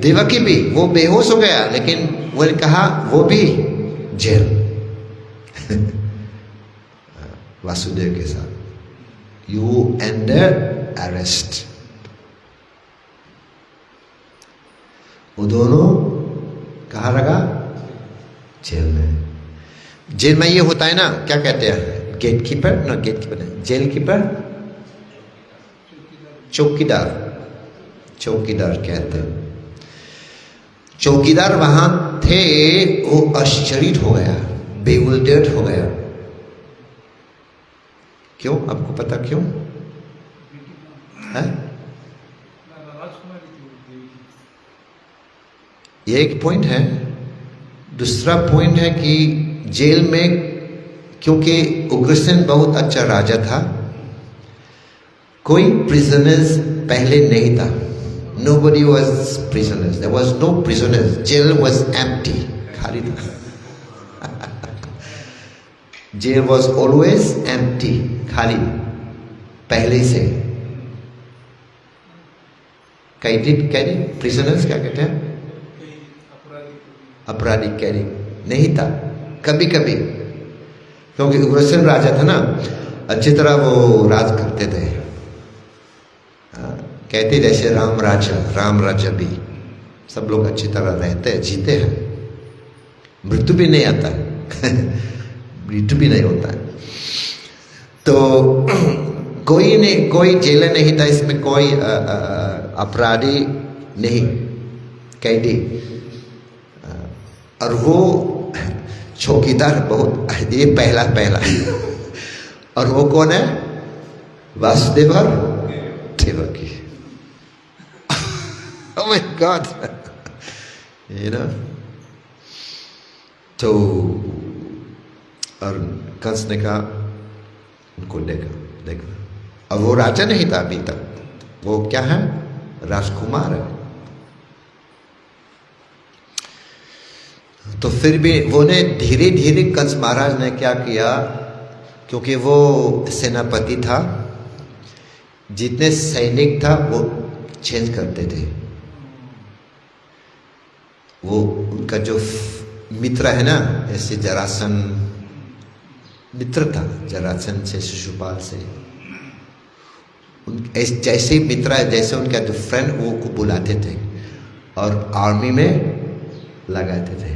देवकी भी वो बेहोश हो गया, लेकिन वो ने कहा वो भी जेल। वासुदेव के साथ, यू अंडर अरेस्ट। वो दोनों कहाँ रखा, जेल में। जेल में ये होता है ना, क्या कहते हैं, गेट कीपर ना, गेट कीपर नहीं, जेल कीपर, चौकीदार, चौकीदार कहते हैं। चौकीदार वहां थे, वो आश्चर्य हो गया, बेवल्डेड हो गया। क्यों, आपको पता क्यों है? ये एक पॉइंट है। दूसरा पॉइंट है कि जेल में, क्योंकि उग्रसेन बहुत अच्छा राजा था, कोई प्रिजनर्स पहले नहीं था। Nobody was prisoners. There was no prisoners. Jail was empty. खाली था। Jail was always empty. खाली, पहले से। कैदी, prisoners क्या कहते हैं? अपराधी, कैदी नहीं था कभी कभी, क्योंकि उग्रसेन राजा था ना, अच्छी तरह वो राज करते थे। कहते जैसे राम राज्य भी सब लोग अच्छी तरह रहते हैं, जीते हैं, मृत्यु भी नहीं आता मृत्यु भी नहीं होता है। तो कोई जेलर नहीं था इसमें, कोई अपराधी नहीं, कैदी। और वो चौकीदार बहुत, ये पहला और वो कौन है, वासुदेव और Devaki. Oh my God, you know। तो और कंस ने कहा उनको देखा, और वो राजा नहीं था अभी तक, वो क्या है, राजकुमार है। तो फिर भी वो ने धीरे धीरे, कंस महाराज ने क्या किया, क्योंकि वो सेनापति था, जितने सैनिक था वो चेंज करते थे। वो उनका जो मित्र है ना, ऐसे जरासन मित्र था, जरासन से, शिशुपाल से, जैसे मित्र है, जैसे उनका जो फ्रेंड, वो को बुलाते थे और आर्मी में लगाते थे।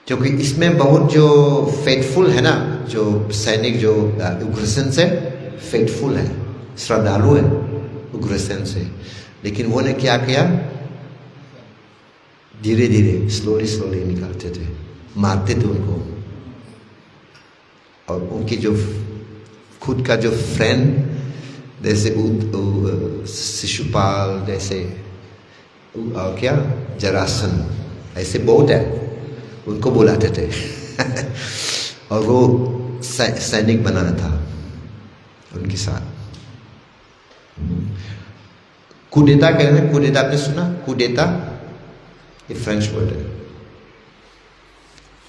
क्योंकि इसमें बहुत जो फेथफुल है ना, जो सैनिक जो उग्रसेन से फेथफुल है, श्रद्धालु है उग्रसेन से, लेकिन वो ने क्या किया, धीरे धीरे स्लोली निकालते थे, मारते थे उनको। और उनकी जो खुद का जो फ्रेंड, जैसे शिशुपाल, जैसे क्या जरासन, ऐसे बहुत है, उनको बुलाते थे और वो सैनिक बनाना था। उनके साथ। कुडेता कहते हैं, कुडेता आपने सुना? कुडेता ये फ्रेंच वर्ड है।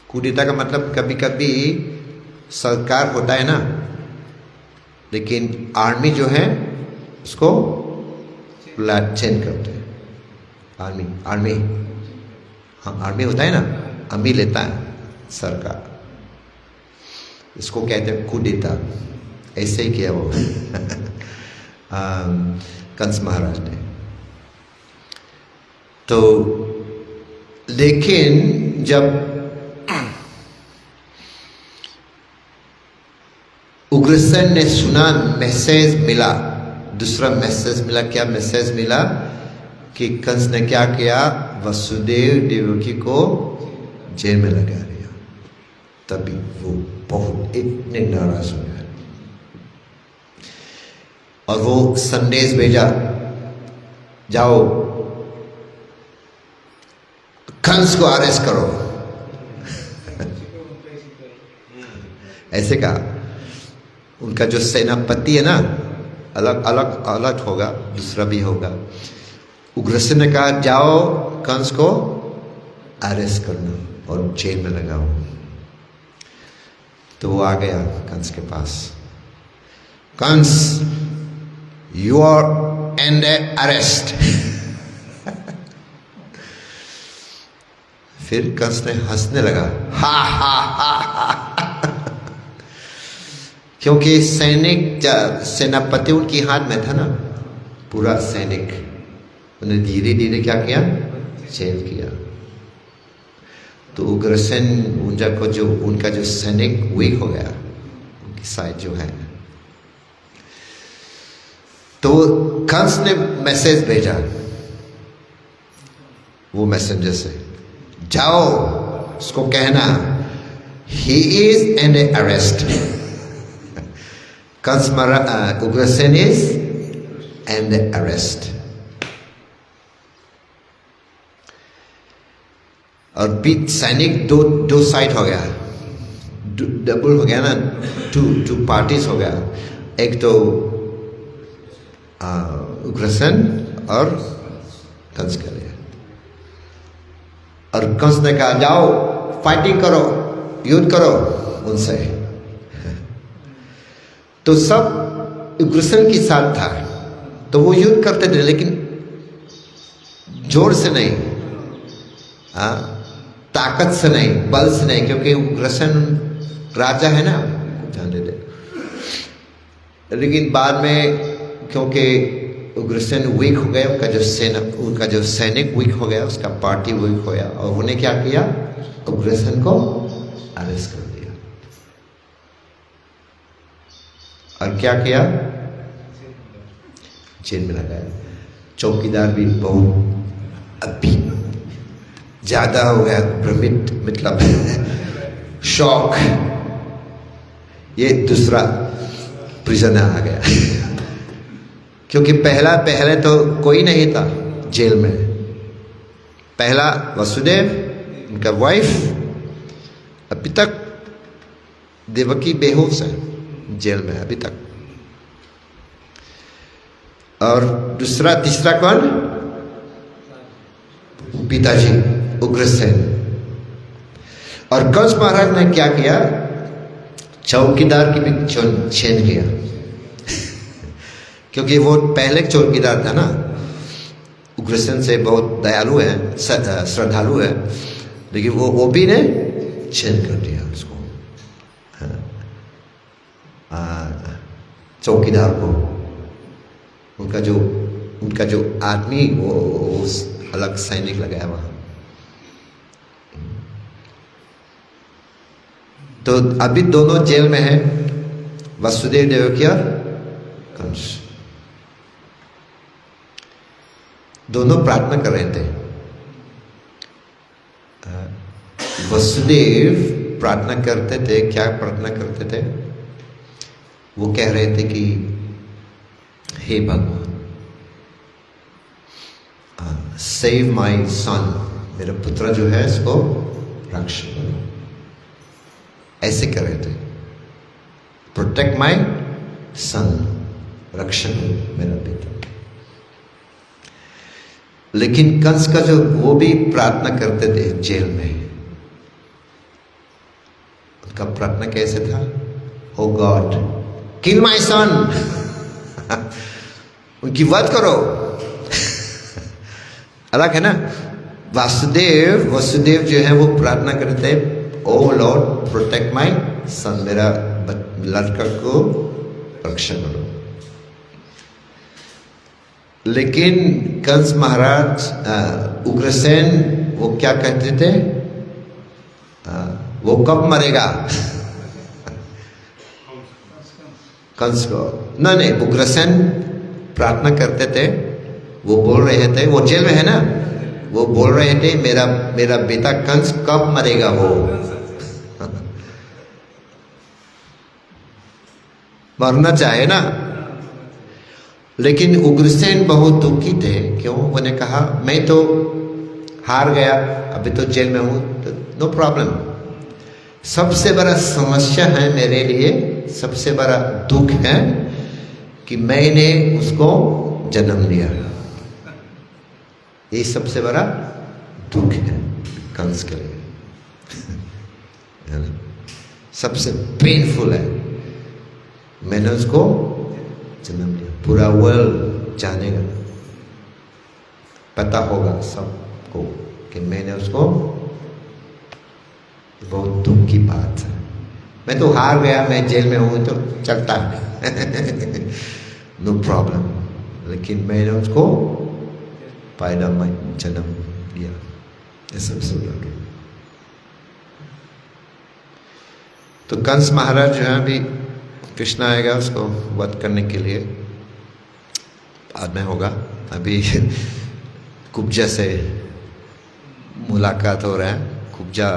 कुडेता का मतलब कभी कभी सरकार होता है ना, लेकिन आर्मी जो है उसको चेंज करते हैं। आर्मी हाँ, आर्मी होता है ना, आर्मी लेता है सरकार, इसको कहते हैं कुडेता। ऐसे ही किया वो कंस महाराज ने। तो लेकिन जब उग्रसेन ने सुना, मैसेज मिला, दूसरा मैसेज मिला। क्या मैसेज मिला? कि कंस ने क्या किया? वसुदेव देवकी को जेल में लगा दिया। तभी वो बहुत इतने नाराज हो गए और वो संदेश भेजा, जाओ कंस को अरेस्ट करो। ऐसे कहा। उनका जो सेनापति है ना, अलग अलग अलग होगा, दूसरा भी होगा। उग्रसेन ने कहा जाओ कंस को अरेस्ट करना और जेल में लगाओ। तो वो आ गया कंस के पास। Kansa, you are under arrest. फिर कंस ने हंसने लगा, हा हा हा हा, क्योंकि सैनिक, सेनापति उनके हाथ में था ना, पूरा सैनिक। उन्हें धीरे धीरे क्या किया? जेल किया। तो उग्रसेन उनका जो सैनिक वीक हो गया, उनकी साइड जो है। तो कंस ने मैसेज भेजा वो मैसेंजर से, जाओ उसको कहना he is under arrest. Kans Ugrasen is under arrest. और बीच सैनिक दो साइड हो गया, डबल हो गया ना, टू पार्टीज हो गया। एक तो उग्रसेन और कंस के लिए। और कंस ने कहा जाओ फाइटिंग करो, युद्ध करो उनसे। तो सब उग्रसेन के साथ था, तो वो युद्ध करते थे, लेकिन जोर से नहीं, ताकत से नहीं, बल से नहीं, क्योंकि उग्रसेन राजा है ना, जाने दे। लेकिन बाद में क्योंकि उग्रसेन वीक हो गया, उनका जो सैनिक वीक हो गया, उसका पार्टी वीक हो गया, और उन्हें क्या किया? उग्रसेन को अरेस्ट कर दिया। और क्या किया? जेल में लगाया। चौकीदार भी बहुत अभी ज्यादा हो गया, भ्रमित, मतलब शॉक। ये दूसरा प्रिजनर आ गया। क्योंकि पहले तो कोई नहीं था जेल में। पहला वसुदेव, उनका वाइफ, अभी तक देवकी बेहोश है जेल में अभी तक। और तीसरा कौन? पिताजी उग्रसेन। और कंस महाराज ने क्या किया? चौकीदार की भी छीन किया। क्योंकि वो पहले चौकीदार था ना, उग्रसेन से बहुत दयालु है, श्रद्धालु है, लेकिन वो भी ने छीन कर दिया उसको, चौकीदार को। उनका जो आदमी वो अलग सैनिक लगाया वहां। तो अभी दोनों जेल में हैं, वसुदेव देवकी और कंस। दोनों प्रार्थना कर रहे थे। वसुदेव प्रार्थना करते थे। क्या प्रार्थना करते थे? वो कह रहे थे कि हे भगवान, सेव माई सन, मेरा पुत्र जो है इसको रक्षा करो। ऐसे कर रहे थे, प्रोटेक्ट माई सन, रक्षक मेरा बेटा। लेकिन कंस का जो वो भी प्रार्थना करते थे जेल में, उनका प्रार्थना कैसे था? ओ गॉड किल माय सन, उनकी वध करो। अलग है ना। वसुदेव जो है वो प्रार्थना करते हैं, ओ लॉर्ड प्रोटेक्ट माय सन, मेरा लड़का को रक्षा करो। लेकिन कंस महाराज उग्रसेन वो क्या कहते थे? वो कब मरेगा? कंस को नहीं, उग्रसेन प्रार्थना करते थे, वो बोल रहे थे, वो जेल में है ना, वो बोल रहे थे मेरा बेटा कंस कब मरेगा वो। मरना चाहे ना। लेकिन उग्रसेन बहुत दुखी थे। क्यों? उन्होंने कहा मैं तो हार गया, अभी तो जेल में हूं, तो नो प्रॉब्लम। सबसे बड़ा समस्या है मेरे लिए, सबसे बड़ा दुख है कि मैंने उसको जन्म दिया। ये सबसे बड़ा दुख है कंस के लिए। सबसे पेनफुल है, मैंने उसको जन्म दिया। पूरा वर्ल्ड जानेगा, पता होगा सबको कि मैंने उसको, बहुत दुख की बात है। मैं तो हार गया, मैं जेल में हूं तो चलता है, नो प्रॉब्लम। लेकिन मैंने उसको पैदा में जन्म दिया, ये सबसे बड़ा। तो कंस महाराज जो है, अभी कृष्ण आएगा उसको वध करने के लिए, बाद में होगा। अभी कुब्जा से मुलाकात हो रहा है। कुब्जा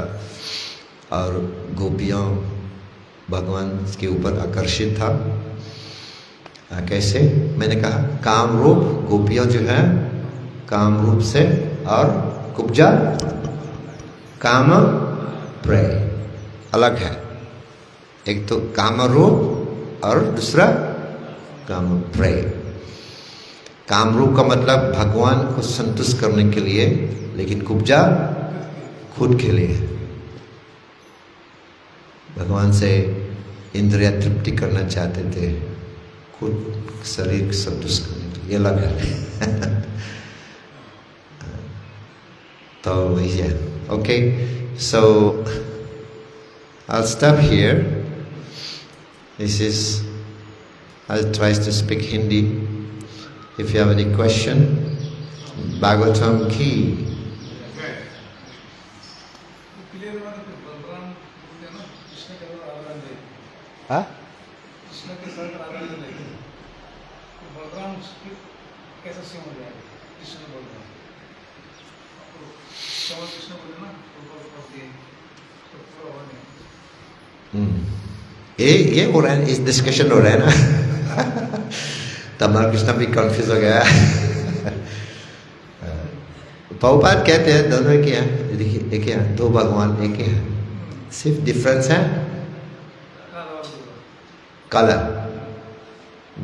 और गोपियाँ भगवान के ऊपर आकर्षित था। कैसे? मैंने कहा काम रूप, गोपियाँ जो है काम रूप से, और कुब्जा काम प्रेय अलग है। एक तो काम रूप और दूसरा काम प्रेय। काम रूप का मतलब भगवान को संतुष्ट करने के लिए, लेकिन कुब्जा खुद के लिए, भगवान से इंद्रिय तृप्ति करना चाहते थे, खुद शरीर को संतुष्ट करने के लिए। ये अलग है। तो वही है। Okay, so I'll stop here. This is, I'll try to speak Hindi. If you have any question, Bhagavatam ki. हाँ? कृष्ण के साथ राधा जी नहीं, तो बलराम कैसे सेम हो जाएगा? कृष्ण बोल रहे हैं, कृष्ण बोले ना, तो पूरा हो नहीं। ये हो रहा है, इस डिस्कशन हो रहा है ना। तमाम कृष्ण भी कंफ्यूज हो गया। प्रभुपाद कहते हैं दोनों एक ही हैं, देखिए एक ही है, दो भगवान एक ही है, सिर्फ डिफरेंस है कलर,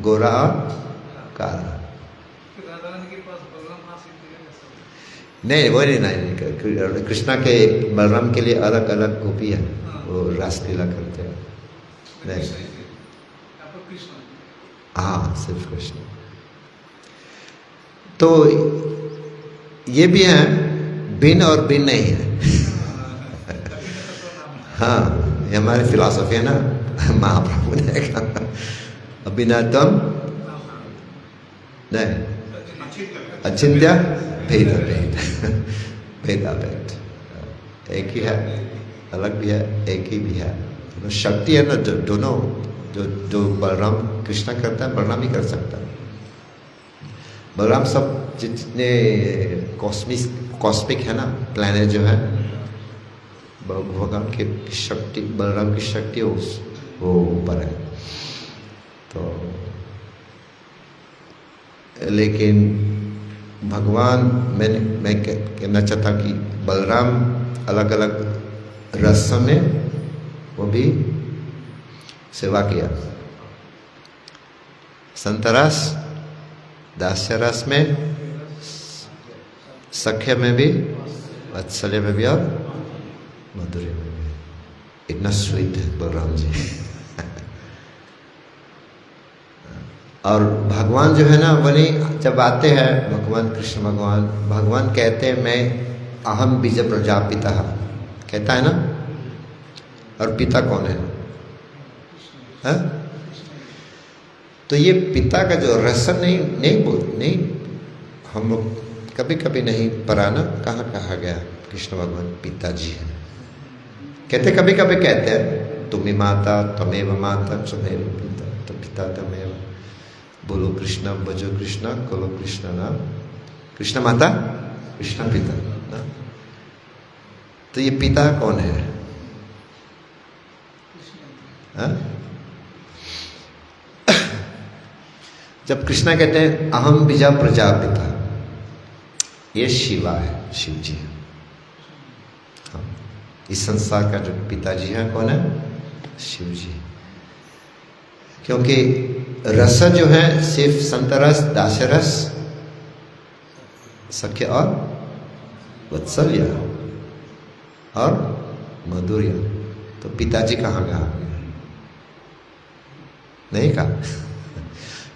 गोरा और काला। नहीं वो नहीं, कृष्णा के बलराम के लिए अलग अलग गोपी है, वो रासलीला करते हैं। नहीं, हाँ सिर्फ कृष्ण। तो ये भी है, भिन्न और भिन्न नहीं है। हाँ, ये हमारी फिलॉसफी है ना, महाप्रभु ने कहा अभिन्नतम नहीं, अचिंत्य भेद भेद, भेदा भेद, एक ही है, अलग भी है, एक ही भी है। तो शक्ति है ना, दोनों, जो बलराम कृष्णा करता है, बलराम ही कर सकता है। बलराम सब जितने कॉस्मिक है ना, प्लैनेट जो है, भगवान की शक्ति, बलराम की शक्ति वो ऊपर है। तो लेकिन भगवान, मैं कहना चाहता कि बलराम अलग अलग रस में वो भी सेवा किया। संतरस, दास्यरस में, सख्य में भी, वात्सल्य में भी और माधुर्य में भी। इतना स्वीट है बलराम जी। और भगवान जो है ना, बनी जब आते हैं भगवान कृष्ण भगवान कहते हैं मैं अहम बीज प्रजापिता, कहता है ना। और पिता कौन है? तो ये पिता का जो रसन नहीं हम लोग कभी कभी नहीं पढ़ा ना, कहाँ कहा गया कृष्ण भगवान पिताजी है। कहते कभी कभी कहते हैं तुम्ही माता तमेव माता त्वमेव पिता, तो पिता तमेव। बोलो कृष्ण भजो कृष्ण करो कृष्ण नाम, कृष्ण माता कृष्ण पिता ना। तो ये पिता कौन है? जब कृष्णा कहते हैं अहम बीजा प्रजापिता, ये शिवा है, शिव जी है। हाँ, इस संसार का जो पिताजी है कौन है? शिव जी। क्योंकि रस जो है सिर्फ संतरस, दासरस, सख्य और वत्सल्य और माधुर्य। तो पिताजी कहाँ कहा? नहीं कहा।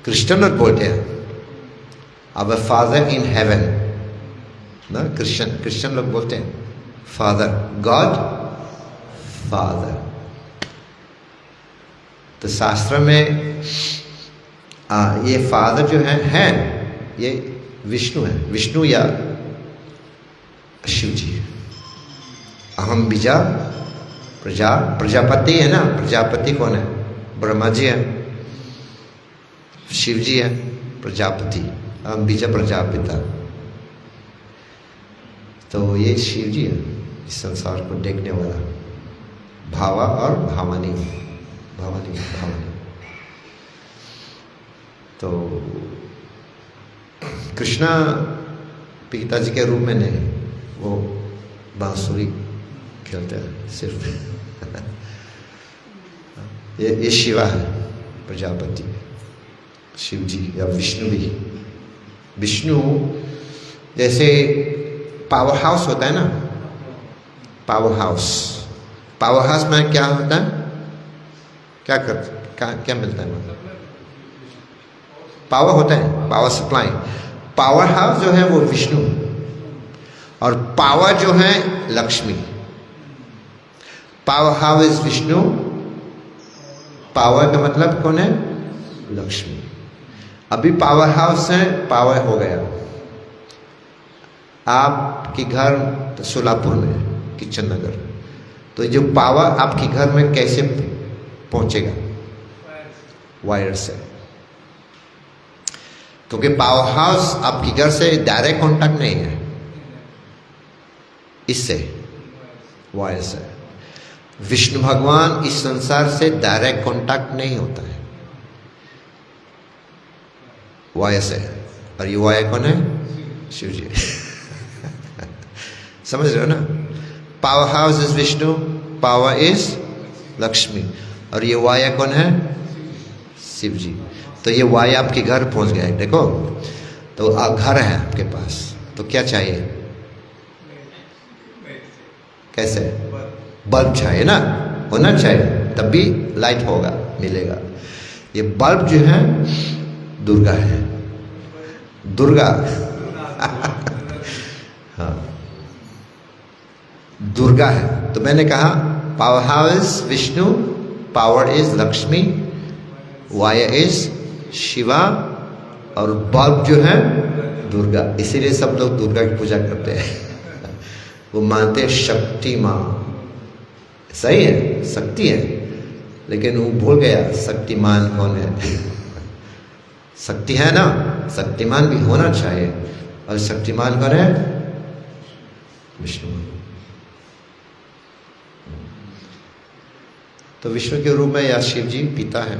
क्रिश्चियन लोग बोलते हैं आवर फादर इन हेवन ना, क्रिश्चियन लोग बोलते हैं फादर, गॉड फादर। तो शास्त्र में ये फादर जो है ये विष्णु है, विष्णु या शिव जी। अहम बीजा प्रजापति है ना, प्रजापति कौन है? ब्रह्मा जी है, शिव जी है प्रजापति, अहम बीजा प्रजापिता। तो ये शिव जी है, इस संसार को देखने वाला, भावा और भावनी। तो कृष्णा पिताजी के रूप में नहीं, वो बांसुरी खेलते हैं सिर्फ। ये शिवा है प्रजापति, शिव जी या विष्णु भी। विष्णु जैसे पावर हाउस होता है ना, पावर हाउस में क्या होता है? क्या मिलता है? मतलब पावर होता है, पावर सप्लाई। पावर हाउस जो है वो विष्णु, और पावर जो है Lakshmi. Power house is Vishnu, power का मतलब कौन है? लक्ष्मी। अभी पावर हाउस है, पावर हो गया। आपके घर सोलापुर में किचन नगर, तो जो पावर आपके घर में कैसे पहुंचेगा? वायर से। क्योंकि पावर हाउस आपके घर से डायरेक्ट कांटेक्ट नहीं है, इससे वायर से। विष्णु भगवान इस संसार से डायरेक्ट कांटेक्ट नहीं होता है, वायर से। और ये वायर कौन है? शिव जी। समझ रहे हो ना? Power house is Vishnu, power is Lakshmi, और ये वायर कौन है? शिव जी। तो ये वायर आपके घर पहुंच गया है, देखो। तो घर है आपके पास, तो क्या चाहिए? कैसे? बल्ब चाहिए ना, होना चाहिए, तब भी लाइट होगा, मिलेगा। ये बल्ब जो है दुर्गा है, दुर्गा। हाँ, दुर्गा है। तो मैंने कहा power house Vishnu, power is Lakshmi, wire is Shiva, और बल्ब जो है दुर्गा। इसीलिए सब लोग दुर्गा की पूजा करते हैं। वो मानते हैं शक्ति माँ। सही है, शक्ति है, लेकिन वो भूल गया शक्तिमान कौन है। शक्ति है ना, शक्तिमान भी होना चाहिए, और शक्तिमान कौन है? विष्णु। तो विष्णु के रूप में या शिव जी पिता है।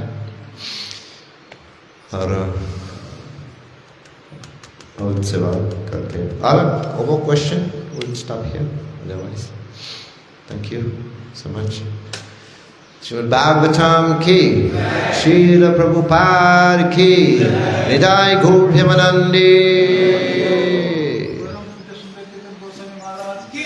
और उनसे बात करते हैं। और वो question will stop here, otherwise thank you so much. Srimad Bhagavatam ki, Srila Prabhupada ki, Nidai Gaur Himanandi. Goswami Maharaj की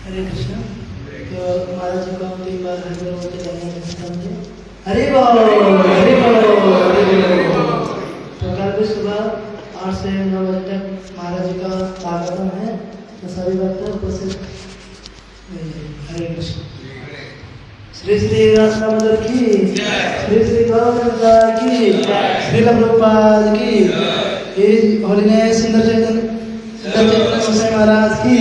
हरे कृष्ण। तो महाराज जी को हम एक बार हरे बोल बोलते जाएंगे। हरे बोल, हरे बोल, हरे बोल। तो कल भी सुबह 8 से 9 बजे तक महाराज जी का स्वागतम है। तो सभी भक्त उपस्थित रहिए। हरे कृष्ण। श्री श्री रामचंद्र की, श्री श्री गौरंगा की, श्री प्रभुपाद की, होलीनेस सुंदर चैतन्य गोसाई महाराज की,